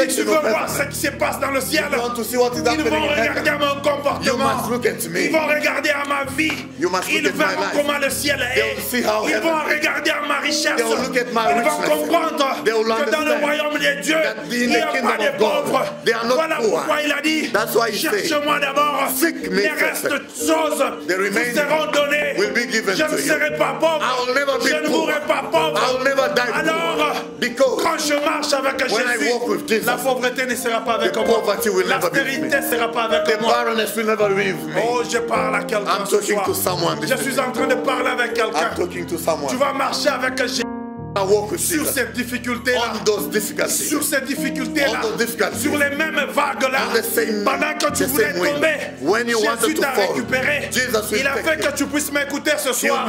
Si tu of veux voir ce heaven. qui se passe dans le ciel, You want to see what is ils happening vont in regarder heaven. à mon You comportement. must look at me. Ils vont regarder à ma vie. You must Ils look at my verront life. comment le ciel est. They will see how Ils heaven vont is. regarder à ma richesse. They will look at my Ils vont richness. comprendre They will que dans le understand royaume de Dieu, that in il n'y a the pas kingdom de of God, pauvres. they are not Voilà poor. pourquoi il a dit, That's why he said, cherche-moi d'abord. seek me Les first. restes choses The vous remaining seront données. will be given Je to ne you. serai pas pauvre. I will never be Je ne poor. mourrai pas pauvre. I will never die Alors, poor. Because quand je marche avec when I Jésus, walk with Jesus, la pauvreté ne sera pas avec the moi. poverty will never be with me. L'austérité ne sera pas the avec moi. barrenness will never leave me. Oh, je parle à quelqu'un I'm ce talking soir. to someone this Je suis en train de parler avec quelqu'un. I'm talking to someone. Tu vas marcher avec Jésus I walk with sur Jesus cette difficulté-là. on those difficulties. Sur cette difficulté-là. On those difficulties. Sur les mêmes vagues-là. On the same- Pendant que tu the voulais same way. tomber, When you wanted Jésus to t'a fall, récupéré. Jesus will Il a take fait you. que tu puisses m'écouter ce soir.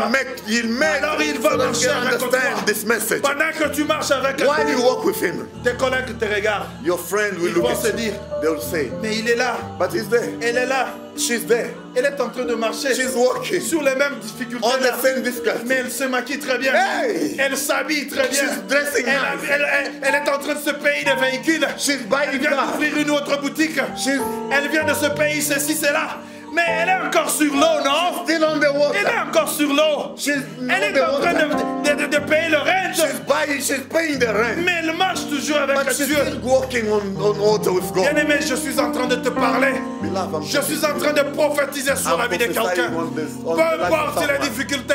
He'll make Alors il va so that you marcher can avec toi. understand this message. Pendant que tu marches avec While you lui, walk with him, tes collègues te regardent. your friend will Ils look vont at se you. dire, They will say, mais il est là. but he's there. Elle est là. She's there. Elle est en train de marcher She's walking sur les mêmes difficultés. on the same difficulty. Mais elle se maquille très bien. Hey! Elle s'habille très bien. She's dressing nice. Elle est en train de se payer des véhicules. She's Elle buying vient cars. d'ouvrir une autre boutique. She's Elle vient de se payer ceci, cela. Mais elle est encore sur l'eau, non? still on the Elle water. est encore sur l'eau. She's Elle on est the en train water. de payer le rent. She's paying the rent. Mais elle marche toujours avec But she's Dieu. still walking on water with God. Bien-aimé, je suis en train de te parler. Beloved, I'm Je suis en train de prophétiser sur la vie de quelqu'un. Peu importe les difficultés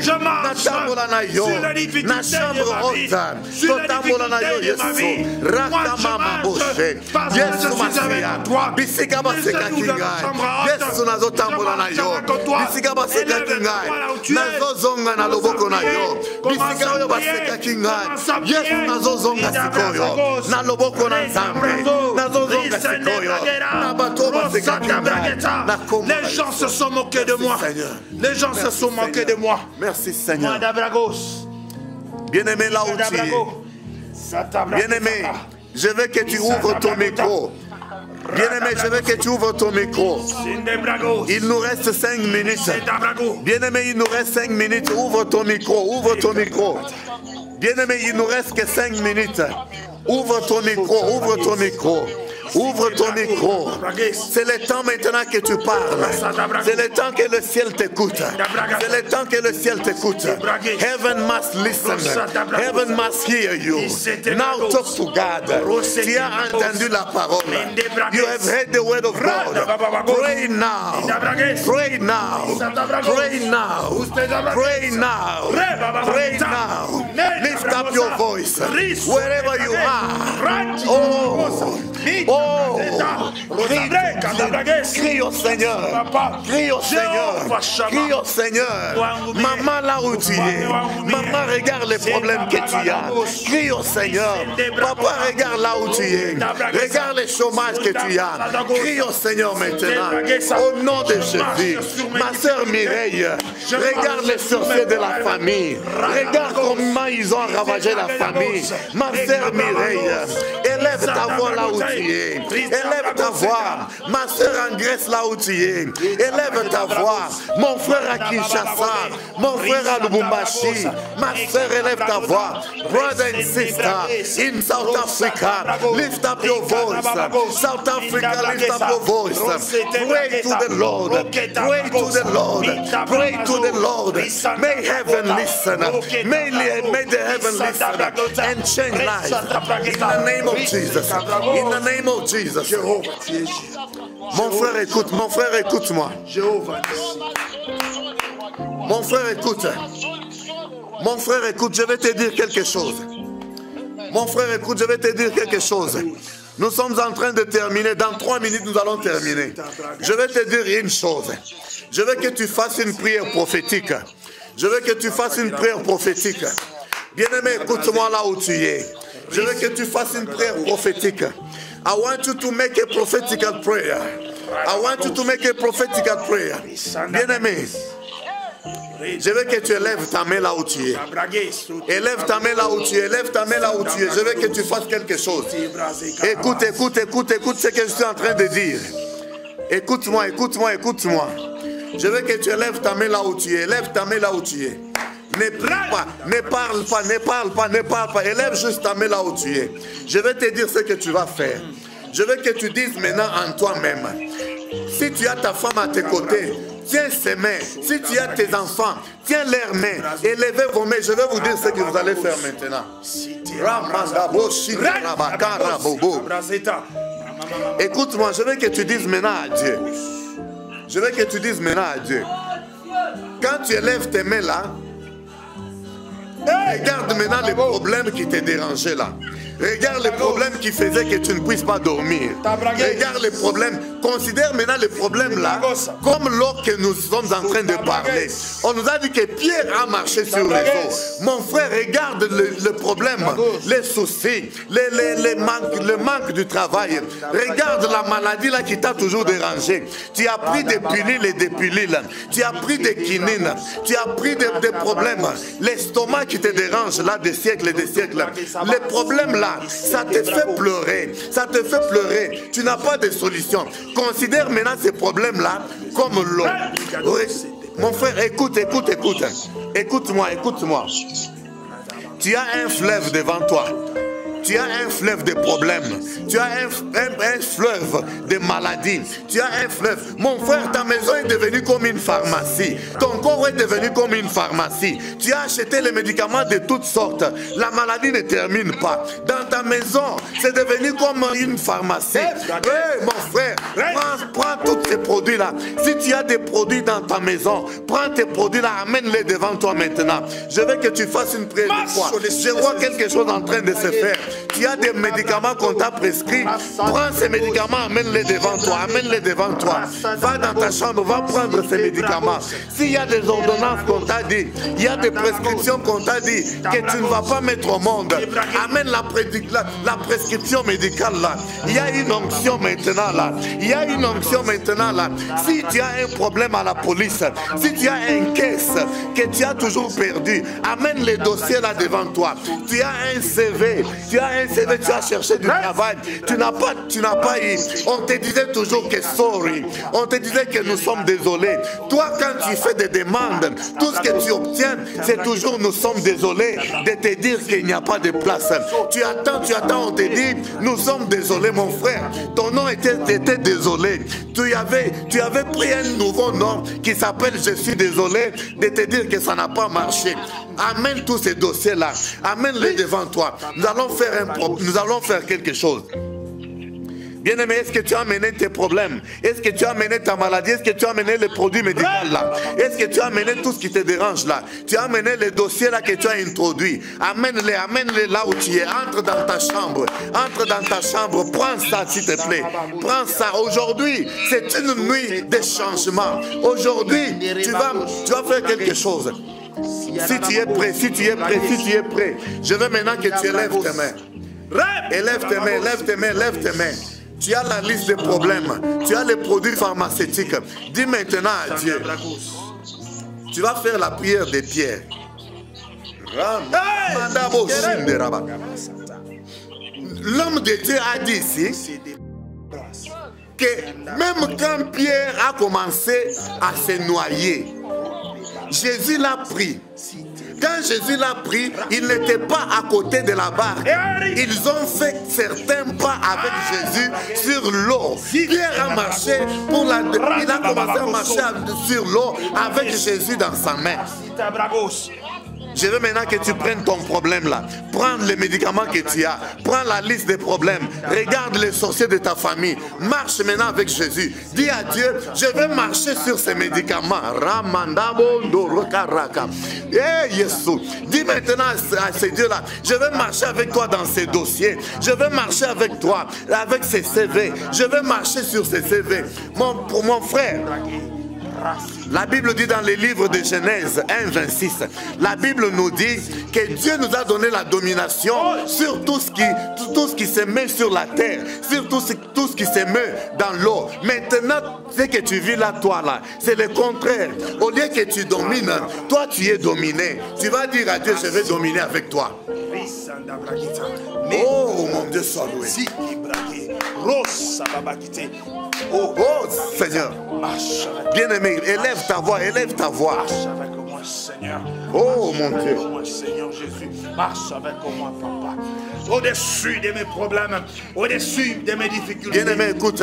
Je marche sur les difficultés de ma vie, sur les difficultés de ma vie. Moi, je marche parce que je suis avec toi. Laisse-nous dans la chambre haute. Je marche avec toi. Élève-toi là où tu es. Commence à prier. Commence à prier. Les gens se sont moqués de moi. Les gens se sont moqués de moi. Merci Seigneur. Bien-aimé là où tu es. Bien-aimé, je veux que tu ouvres ton micro. Bien-aimé, je veux que tu ouvres ton micro. Il nous reste 5 minutes. Bien-aimé, il nous reste 5 minutes. Ouvre ton micro, ouvre ton micro. Bien-aimé, il nous reste que 5 minutes. Ouvre ton micro, ouvre ton micro. Ouvre ton micro. C'est le temps maintenant que tu parles. C'est le temps que le ciel t'écoute. C'est le temps que le ciel t'écoute. Heaven must listen. Heaven must hear you. Now talk to God. Tu as entendu la parole. You have heard the word of God. Pray now. Pray now. Pray now. Pray now. Pray now. Lift up your voice. Wherever you are. Crie au Seigneur. Crie au Seigneur. Crie au Seigneur. Maman, là où tu es. Maman, regarde les problèmes que tu as. Crie au Seigneur. Papa, regarde là où tu es. Regarde les chômages que tu as. Crie au Seigneur maintenant. Au nom de Jésus. Ma soeur Mireille, regarde les sorciers de la famille. Regarde comment ils ont ravagé la famille. Ma soeur Mireille, élève ta voix là où tu es. Élève ta voix. Ma soeur en Grèce là où tu es. Élève ta voix. Mon frère à Kinshasa. Mon frère à Lubumbashi. Ma soeur, élève ta voix. Brother and sister in South Africa, lift up your voice. South Africa, lift up your voice. Pray to the Lord. Pray to the Lord. Pray to the Lord. May heaven listen. May the heaven listen and change lives. In the name of Jesus. In the name of Jesus. Mon frère, écoute. Mon frère, écoute-moi. Mon frère, écoute. Mon frère, écoute, je vais te dire quelque chose. Mon frère, écoute, je vais te dire quelque chose. Nous sommes en train de terminer. Dans 3 minutes, nous allons terminer. Je vais te dire une chose. Je veux que tu fasses une prière prophétique. Je veux que tu fasses une prière prophétique. Bien-aimé, écoute-moi là où tu es. Je veux que tu fasses une prière prophétique. I want you to make a prophetical prayer. I want you to make a prophetical prayer. Bien-aimé, je veux que tu élèves ta main là où tu es. Élève ta main là où tu es. Élève ta main là où tu es. Je veux que tu fasses quelque chose. Écoute, écoute, écoute, écoute ce que je suis en train de dire. Écoute-moi, écoute-moi, écoute-moi. Je veux que tu élèves ta main là où tu es. Élève ta main là où tu es. Ne prie pas, ne parle pas, ne parle pas, ne parle pas. Élève juste ta main là où tu es. Je vais te dire ce que tu vas faire. Je veux que tu dises maintenant en toi-même. Si tu as ta femme à tes côtés, tiens ses mains. Si tu as tes enfants, tiens leurs mains. Élevez vos mains. Je vais vous dire ce que vous allez faire maintenant. Écoute-moi, je veux que tu dises maintenant à Dieu. Je veux que tu dises maintenant à Dieu. Quand tu élèves tes mains là, regarde maintenant les problèmes qui te dérangeaient là. Regarde les problèmes qui faisaient que tu ne puisses pas dormir. Regarde les problèmes. Considère maintenant les problèmes là comme l'eau que nous sommes en train de parler. On nous a dit que Pierre a marché sur les eaux. Mon frère, regarde le problème, les soucis, le manque du travail. Regarde la maladie là qui t'a toujours dérangé. Tu as pris des pilules et des pilules. Tu as pris des quinines. Tu as pris des problèmes. L'estomac qui te dérange là des siècles et des siècles. Les problèmes là, ça te fait pleurer. Ça te fait pleurer. Tu n'as pas de solution. Considère maintenant ces problèmes-là comme l'eau. Oui. Mon frère, écoute, écoute, écoute. Écoute-moi, écoute-moi. Tu as un fleuve devant toi. tu as un fleuve de problèmes, tu as un fleuve de maladies, tu as un fleuve. Mon frère, ta maison est devenue comme une pharmacie. Ton corps est devenu comme une pharmacie. Tu as acheté les médicaments de toutes sortes. La maladie ne termine pas. Dans ta maison, c'est devenu comme une pharmacie. Hey, mon frère, prends tous ces produits-là. Si tu as des produits dans ta maison, prends tes produits-là, amène-les devant toi maintenant. Je veux que tu fasses une prière de foi. Je vois quelque chose en train de se faire. Tu as des médicaments qu'on t'a prescrits. Prends ces médicaments, amène-les devant toi. Amène-les devant toi. Va dans ta chambre, va prendre ces médicaments. S'il y a des ordonnances qu'on t'a dit, il y a des prescriptions qu'on t'a dit que tu ne vas pas mettre au monde, amène la prescription médicale là. Il y a une onction maintenant là. Il y a une onction maintenant là. Si tu as un problème à la police, si tu as un caisse que tu as toujours perdu, amène les dossiers là devant toi. Tu as un CV, tu as cherché du travail, tu n'as pas eu. On te disait toujours que sorry, on te disait que nous sommes désolés. Toi, quand tu fais des demandes, tout ce que tu obtiens, c'est toujours nous sommes désolés de te dire qu'il n'y a pas de place. Tu attends, on te dit, nous sommes désolés, mon frère. Ton nom était désolé. Tu avais pris un nouveau nom qui s'appelle je suis désolé, de te dire que ça n'a pas marché. Amène tous ces dossiers-là, amène-les devant toi. Nous allons faire quelque chose. Bien-aimé, est-ce que tu as amené tes problèmes? Est-ce que tu as amené ta maladie? Est-ce que tu as amené les produits médicaux là? Est-ce que tu as amené tout ce qui te dérange là? Tu as amené les dossiers là que tu as introduits. Amène-les là où tu es. Entre dans ta chambre. Entre dans ta chambre. Prends ça s'il te plaît. Prends ça. Aujourd'hui, c'est une nuit de changement. Aujourd'hui, tu vas faire quelque chose. Si tu es prêt, si tu es prêt, je veux maintenant que tu élèves tes mains. Élève tes mains. Tu as la liste des problèmes. Tu as les produits pharmaceutiques. Dis maintenant à Dieu. Tu vas faire la prière des pierres. L'homme de Dieu a dit ici que même quand Pierre a commencé à se noyer, Jésus l'a pris. Quand Jésus l'a pris, il n'était pas à côté de la barque. Ils ont fait certains pas avec Jésus sur l'eau. Pierre a marché il a commencé à marcher sur l'eau avec Jésus dans sa main. Je veux maintenant que tu prennes ton problème là. Prends les médicaments que tu as. Prends la liste des problèmes. Regarde les sorciers de ta famille. Marche maintenant avec Jésus. Dis à Dieu, je vais marcher sur ces médicaments. Dis maintenant à ces dieux-là, je vais marcher avec toi dans ces dossiers. Je vais marcher avec toi, avec ces CV. Je vais marcher sur ces CV. Pour mon frère, la Bible dit dans les livres de Genèse 1, 26, la Bible nous dit que Dieu nous a donné la domination sur tout ce qui se met sur la terre, sur tout ce qui se met dans l'eau. Maintenant, ce que tu vis là, toi là, c'est le contraire. Au lieu que tu domines, toi tu es dominé. Tu vas dire à Dieu, je vais dominer avec toi. Oh mon Dieu, sois loué. Oh Seigneur, bien-aimé, élève ta voix, élève ta voix. Oh mon Dieu. Seigneur Jésus, marche avec moi, papa. Au-dessus de mes problèmes, au-dessus de mes difficultés. Bien-aimé, écoute.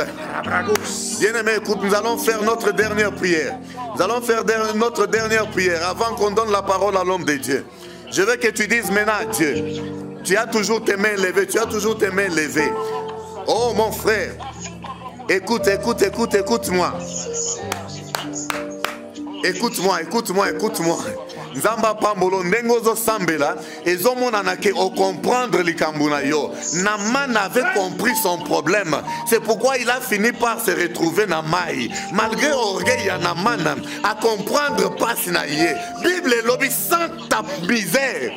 Bien-aimé, écoute, nous allons faire notre dernière prière. Nous allons faire notre dernière prière avant qu'on donne la parole à l'homme de Dieu. Je veux que tu dises maintenant à Dieu. Tu as toujours tes mains levées, tu as toujours tes mains levées. Oh mon frère, écoute-moi. Écoute-moi. Nzamba pambolo ndengozo sambela ezomona ke o comprendre likambuna yo. Naman avait compris son problème. C'est pourquoi il a fini par se retrouver na mai. Malgré orgueil ya Naman à comprendre pas sinaye. Bible lobi sans ta misère.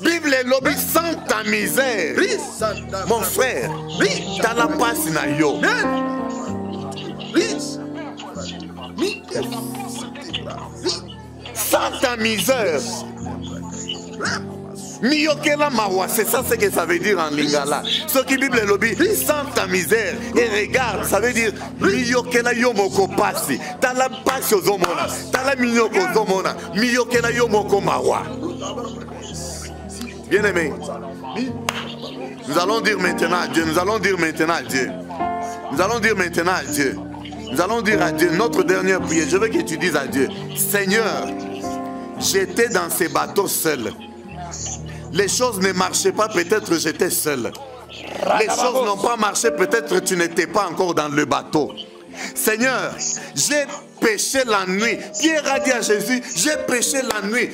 Bible lobby sans ta misère. Mon frère, t'as la passe na yo. Sans ta misère. Miyokela mawa, c'est ça ce que ça veut dire en lingala. Ce qui Bible lobby, sans ta misère. Et regarde, ça veut dire miyokela yomoko pasi. T'as la passe aux homona. T'as la miyoko zomona. Miyokela yomoko mawa. Bien-aimé, nous allons dire maintenant à Dieu, nous allons dire maintenant à Dieu, nous allons dire maintenant à Dieu, nous allons dire à Dieu, notre dernière prière, je veux que tu dises à Dieu, Seigneur, j'étais dans ces bateaux seul. Les choses ne marchaient pas, peut-être j'étais seul. Les choses n'ont pas marché, peut-être tu n'étais pas encore dans le bateau. Seigneur, j'ai péché la nuit. Pierre a dit à Jésus, j'ai péché la nuit.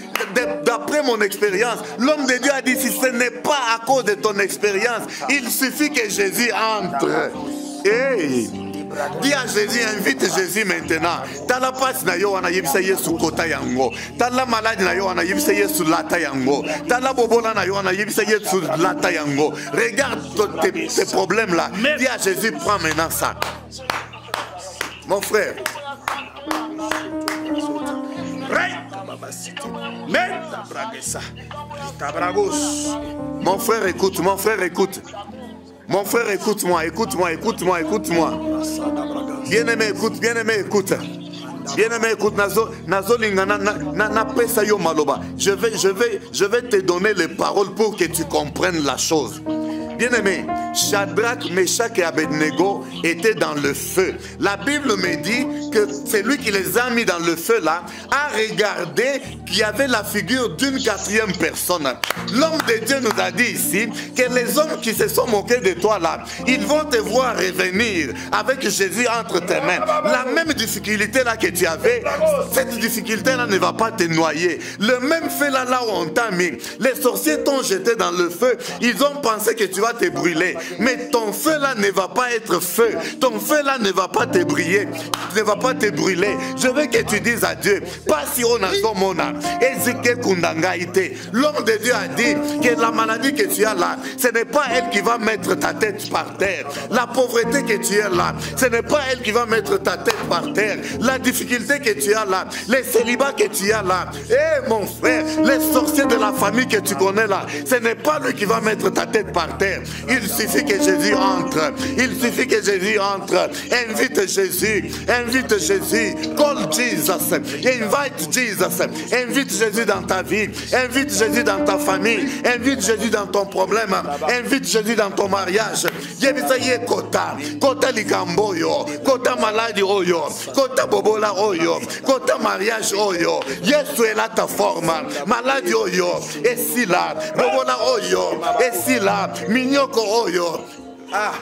D'après mon expérience, l'homme de Dieu a dit, si ce n'est pas à cause de ton expérience, il suffit que Jésus entre. Hey! Dis à Jésus, invite Jésus maintenant. T'as la passe na yo wana yebisa Yesu kota yango. T'as la maladie na yo wana yebisa Yesu lata yango. T'as la bobola na yo wana yebisa Yesu lata yango. Regarde tes problèmes là. Dis à Jésus, prends maintenant ça. Mon frère. Mon frère, écoute, mon frère, écoute. Mon frère, écoute-moi, écoute-moi, écoute-moi, écoute-moi. Bien-aimé, écoute, bien-aimé, écoute. Bien-aimé, écoute, je vais te donner les paroles pour que tu comprennes la chose. Bien-aimé, Shadrach, Meshach et Abednego étaient dans le feu. La Bible me dit que celui qui les a mis dans le feu là a regardé qu'il y avait la figure d'une quatrième personne. L'homme de Dieu nous a dit ici que les hommes qui se sont moqués de toi là, ils vont te voir revenir avec Jésus entre tes mains. La même difficulté là que tu avais, cette difficulté là ne va pas te noyer. Le même feu là, là où on t'a mis, les sorciers t'ont jeté dans le feu. Ils ont pensé que tu vas te brûler. Mais ton feu là ne va pas être feu. Ton feu là ne va pas te briller. Ne va pas te brûler. Je veux que tu dises à Dieu, pas si on a son mona. L'homme de Dieu a dit que la maladie que tu as là, ce n'est pas elle qui va mettre ta tête par terre. La pauvreté que tu as là, ce n'est pas elle qui va mettre ta tête par terre. La difficulté que tu as là, les célibats que tu as là, eh mon frère, les sorciers de la famille que tu connais là, ce n'est pas lui qui va mettre ta tête par terre. Il suffit que Jésus entre. Il suffit que Jésus entre. Invite Jésus. Invite Jésus. Call Jesus. Invite Jesus. Invite Jésus dans ta vie. Invite Jésus dans ta famille. Invite Jésus dans ton problème. Invite Jésus dans ton mariage. Yebisaye kota. Kota likamboyo. Kota maladie oyo. Kota bobola oyo. Kota mariage oyo. Yesu est là ta forme. Maladie oyo. Et si là. Bobola oyo. Et si là. Minyoko oyo. Ah.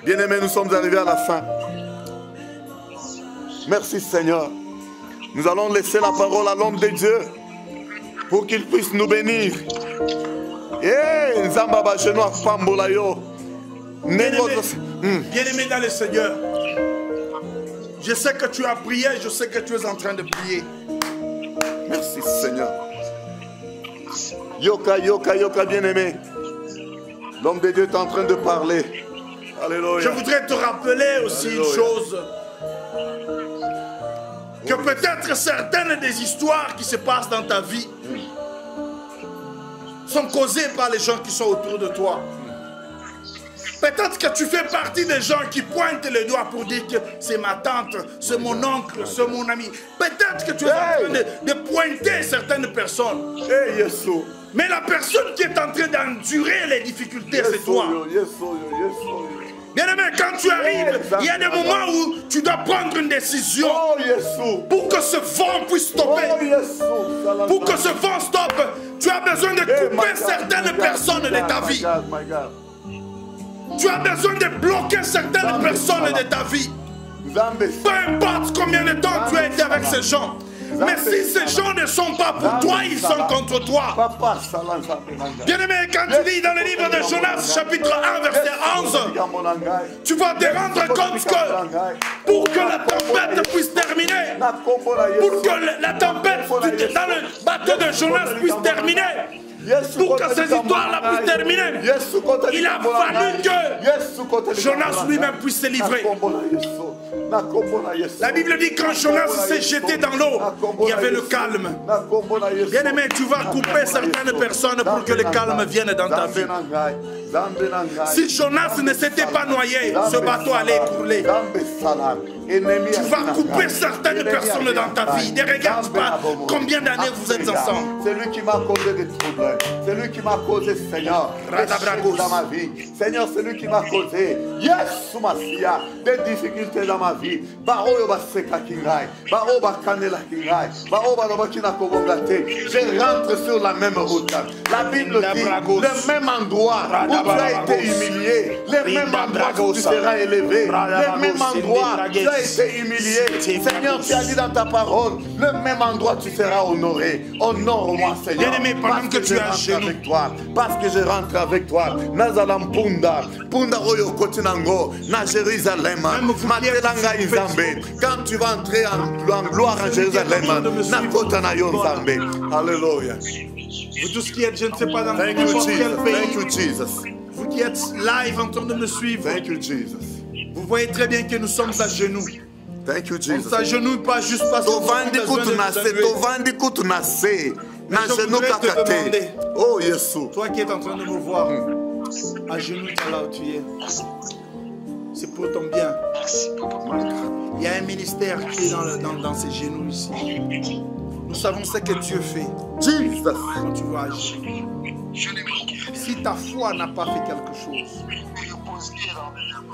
Bien-aimés, nous sommes arrivés à la fin. Merci Seigneur. Nous allons laisser la parole à l'homme de Dieu pour qu'il puisse nous bénir. Eh, Nzambaba Genoa Pambola yo. Bien-aimé dans le Seigneur, je sais que tu as prié, je sais que tu es en train de prier. Merci Seigneur. Yoka, yoka, yoka, bien-aimé. L'homme de Dieu est en train de parler. Alléluia. Je voudrais te rappeler aussi une chose. Que peut-être certaines des histoires qui se passent dans ta vie sont causées par les gens qui sont autour de toi. Peut-être que tu fais partie des gens qui pointent le doigt pour dire que c'est ma tante, c'est mon oncle, c'est mon ami. Peut-être que tu es en train de pointer certaines personnes. Mais la personne qui est en train d'endurer les difficultés, c'est toi. Bien-aimé, quand tu arrives, il y a des moments où tu dois prendre une décision pour que ce vent puisse stopper. Pour que ce vent stoppe, tu as besoin de couper certaines personnes de ta vie. Tu as besoin de bloquer certaines personnes de ta vie. Peu importe combien de temps tu as été avec ces gens. Mais si ces gens ne sont pas pour toi, ils sont contre toi. Bien-aimé, quand tu lis dans le livre de Jonas, chapitre 1, verset 11, tu vas te rendre compte que pour que la tempête puisse terminer, pour que la tempête dans le bateau de Jonas puisse terminer, pour que ces histoires-là puissent terminer, il a fallu que Jonas lui-même puisse se livrer. La Bible dit que quand Jonas s'est jeté dans l'eau, il y avait le calme. Bien-aimé, tu vas couper certaines personnes pour que le calme vienne dans ta vie. Si Jonas ne s'était pas noyé, ce bateau allait couler. Tu vas couper certaines personnes dans ta vie. Ne regarde pas combien d'années vous êtes ensemble. C'est lui qui m'a causé des troubles. C'est lui qui m'a causé, Seigneur, des choses dans ma vie. Seigneur, c'est lui qui m'a causé, yes, Masia, des difficultés dans ma vie. Je rentre sur la même route. La Bible dit, le même endroit où tu as été humilié, le même endroit où tu seras élevé, le même endroit où tu as été humilié. Seigneur, tu as dit dans ta parole, le même endroit tu seras honoré. Honore-moi, Seigneur. Bien-aimé, pendant que tu es à genoux, avec toi, parce que je rentre avec toi. Nazalam Punda, Punda Oyo Kotinango, na Jérusalem, Matelanga Inzambe. Quand tu vas entrer en gloire en Jérusalem, na Kotana Yonzambe. Alléluia. Vous tous qui êtes, je ne sais pas dans Thank you, n'importe quel Jesus. pays, Thank you, Jesus. vous qui êtes live en train de me suivre, Thank you, Jesus. vous voyez très bien que nous sommes à genoux. Thank you, On Jesus. s'agenouille pas juste parce qu'on a Tovandi besoin de nous kutunase, saluer. tovandi kutunase. Na je genou voudrais te kakate. demander, Oh, Yesu. toi qui es en train de me voir, à genoux là où tu es, c'est pour ton bien. Il y a un ministère qui est dans ces genoux ici. Nous savons ce que Dieu fait Jesus. quand tu vas agir. Si ta foi n'a pas fait quelque chose,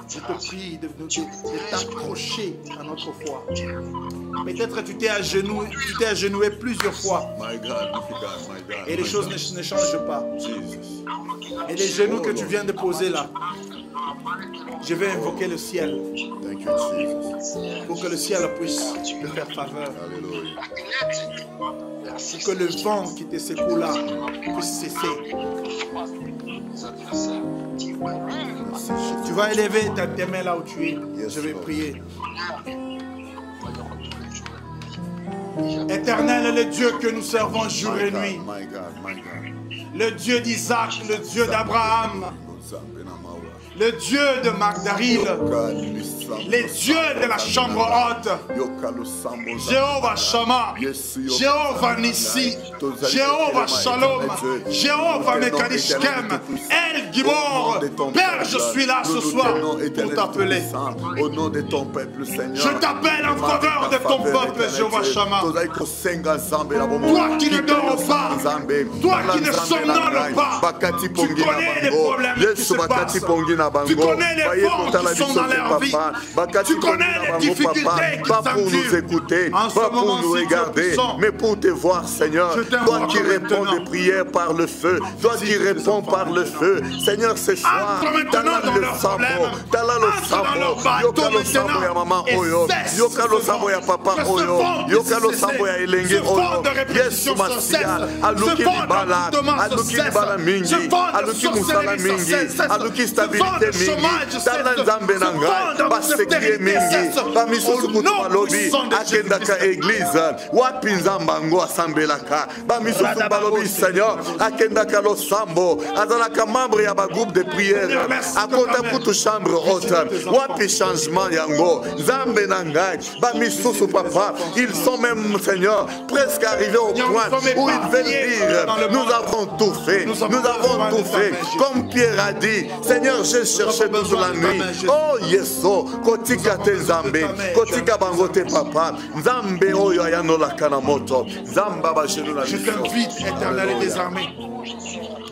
je te prie de t'accrocher à notre foi. Peut-être tu t'es agenouillé plusieurs fois My God, my God. et les choses ne changent pas. Jesus. Et les genoux que tu viens de poser là, je vais invoquer le ciel Thank you, Jesus. pour que le ciel puisse te faire faveur. Alléluia. Pour que le vent qui te secoue là puisse cesser. Tu vas élever tes mains là où tu es. Je vais prier. Éternel, le Dieu que nous servons jour et nuit, My God, my God. le Dieu d'Isaac, le Dieu d'Abraham, le Dieu de Magdaril, les dieux de la chambre haute, Jéhovah Shammah, Jéhovah Nissi, Jéhovah Shalom, Jéhovah Mekadishkem, El Gibor. Père, je suis là ce soir pour t'appeler. Au nom de ton peuple, Seigneur. Je t'appelle en faveur de ton peuple, Jéhovah Shammah. Toi qui ne dors pas, toi qui ne somnoles pas, tu connais les problèmes qui se passent. Tu connais les forces qui sont dans leur vie. Tu connais les difficultés qu'ils endurent. En ce moment, nous regarder, mais pour te voir, Seigneur, toi qui réponds des prières par le feu, toi qui réponds par le feu, Seigneur, ce soir, maintenant dans leurs problèmes, entre dans leur bateau maintenant, et cesse ce vent de répétition se cesse, ce vent d'avortement se cesse, ce vent de sorcellerie se cesse, ce vent de chômage se cesse, ce vent d'insécurité cesse, au nom puissant de Jésus-Christ. wapi nzambe yango asambelaka bamisusu balobi Seigneur akendaka losambo azalaka membre ya bagroupe de prière akota kutu chambre haute wapi changement yango nzambe na ngai bamisusu papa ils sont même Seigneur presque arrivés au point où ils veulent dire nous avons tout fait, nous avons tout fait comme Pierre a dit Seigneur j'ai cherché toute la nuit. Oh Yeso kotika te nzambe kotika bango te papa nzambe oyo ayanolaka na moto nzamba bashelu na je t'invite éternel et désarmé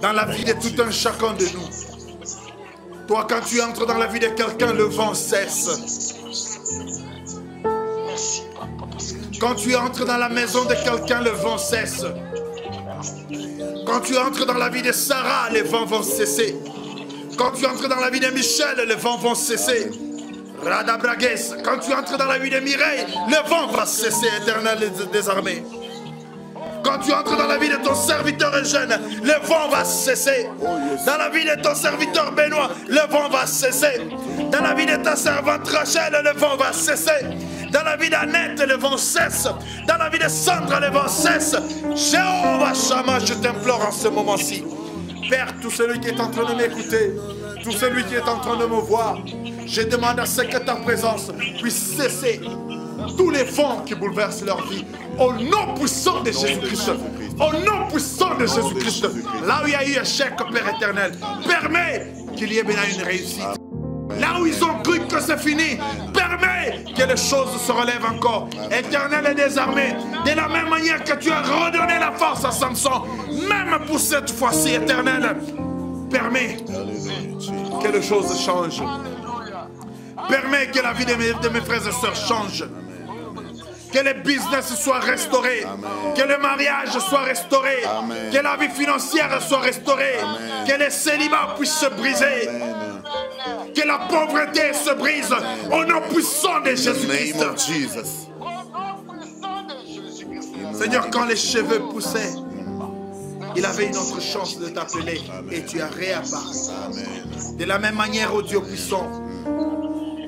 dans la vie de tout un chacun de nous. Toi quand tu entres dans la vie de quelqu'un le vent cesse. Quand tu entres dans la maison de quelqu'un le vent cesse. Quand tu entres dans la vie de Sarah les vents vont cesser. Quand tu entres dans la vie de Michel les vents vont cesser. Rada Bragues, quand tu entres dans la vie de Mireille, le vent va cesser, éternel et désarmé. Quand tu entres dans la vie de ton serviteur Eugène, le vent va cesser. Dans la vie de ton serviteur Benoît, le vent va cesser. Dans la vie de ta servante Rachel, le vent va cesser. Dans la vie d'Annette, le vent cesse. Dans la vie de Sandra, le vent cesse. Jéhovah Shammah, je t'implore en ce moment-ci. Père, tout celui qui est en train de m'écouter, tout celui qui est en train de me voir, je demande à ce que ta présence puisse cesser tous les vents qui bouleversent leur vie. Au nom puissant de Jésus-Christ. Au nom puissant de Jésus-Christ. Là où il y a eu échec, Père éternel, permets qu'il y ait bien une réussite. Là Là où ils ont cru que c'est fini, permets que les choses se relèvent encore. Éternel et des armées, de la même manière que tu as redonné la force à Samson, même pour cette fois-ci, Éternel, permets que les choses changent. Permets que la vie de mes frères et sœurs change. Que les business soient restaurés. Amen. Que le mariage soit restauré. Amen. Que la vie financière soit restaurée. Amen. Que les célibats puissent se briser. Amen. Que la pauvreté se brise. Au nom puissant de Jésus-Christ. Seigneur, quand les cheveux poussaient, il avait une autre chance de t'appeler. Et tu as réapparu. De la même manière, ô Dieu puissant,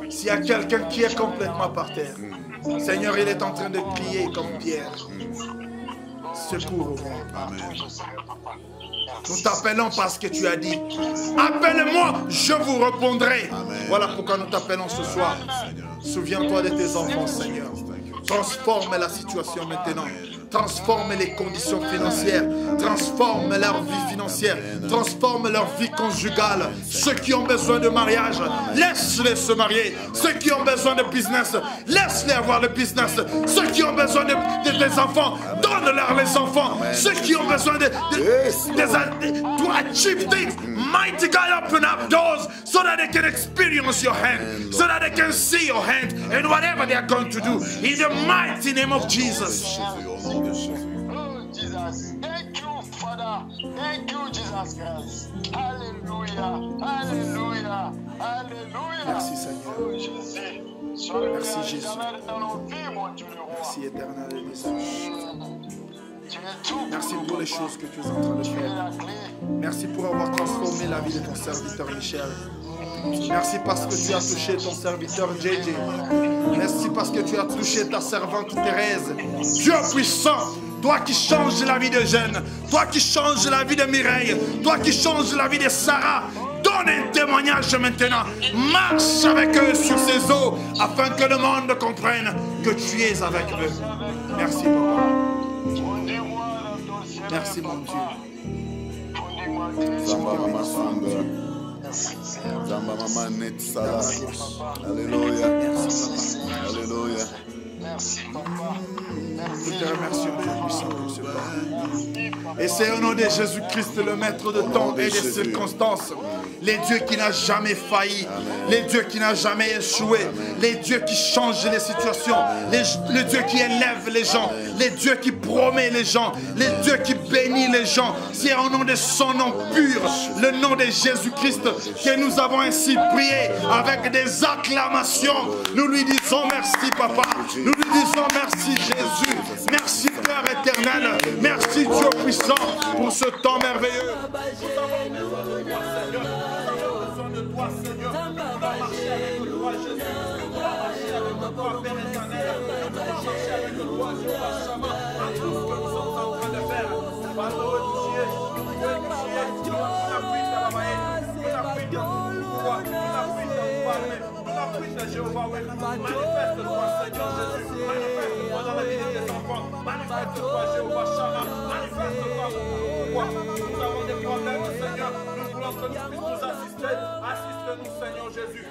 s'il y a quelqu'un qui est complètement par terre, Seigneur, il est en train de crier comme Pierre. Secours au roi. Nous t'appelons parce que tu as dit, appelle-moi, je vous répondrai. Amen. Voilà pourquoi nous t'appelons ce soir. Souviens-toi de tes enfants, Seigneur. Transforme la situation maintenant. Transforme les conditions financières. Transforme leur vie financière. Transforme leur vie conjugale. Ceux qui ont besoin de mariage, laisse-les se marier. Ceux qui ont besoin de business, laisse-les avoir le business. Ceux qui ont besoin des enfants, donne-leur les enfants. Ceux qui ont besoin to achieve things, mighty God, open up doors so that they can experience your hand, so that they can see your hand and whatever they are going to do. In the mighty name of Jesus. Oh, Jesus. Thank you, Father. Thank you, Jesus Christ. Alléluia. Alléluia. Alléluia. Merci, Seigneur. Oh, Jésus. Merci, Jésus. Merci, éternel. Merci pour les choses que tu es en train de faire. Merci pour avoir transformé la vie de ton serviteur Michel. Merci parce que tu as touché ton serviteur JJ. Merci parce que tu as touché ta servante Thérèse. Dieu puissant, toi qui changes la vie de Jeanne, toi qui changes la vie de Mireille, toi qui changes la vie de Sarah, donne un témoignage maintenant. Marche avec eux sur ces eaux afin que le monde comprenne que tu es avec eux. Merci, Papa. Merci, mon Dieu. Alléluia. Alléluia. Merci, Papa. Nous te remercions, Dieu puissant, pour ce temps. Et c'est au nom de Jésus-Christ, le maître de temps et des circonstances, les dieux qui n'a jamais failli, les dieux qui n'a jamais échoué, les dieux qui changent les situations, les dieux qui élèvent les gens, les dieux qui promettent les gens, les dieux qui bénissent les gens. C'est au nom de son nom pur, le nom de Jésus-Christ, que nous avons ainsi prié avec des acclamations. Nous lui disons merci, Papa. Nous lui disons merci, Jésus. Merci, Père éternel. Merci, Dieu puissant, pour ce temps merveilleux. De toi, Seigneur, on va marcher avec toi, Jésus. On va marcher avec toi, Père éternel. On va marcher avec toi, Dieu, Chama. À tout ce que nous sommes en train de faire. Pardon, Dieu. On appuie ta main. On appuie ta foi. On appuie ta foi. On appuie ta Jéhovah. Manifeste-toi, Seigneur Jésus. Manifeste-toi dans la vie de tes enfants. Manifeste-toi, Jéhovah Chama. Manifeste-toi pour nous avons des problèmes, Seigneur. Nous voulons que tu puisses nous assister. Assiste-nous, Seigneur Jésus.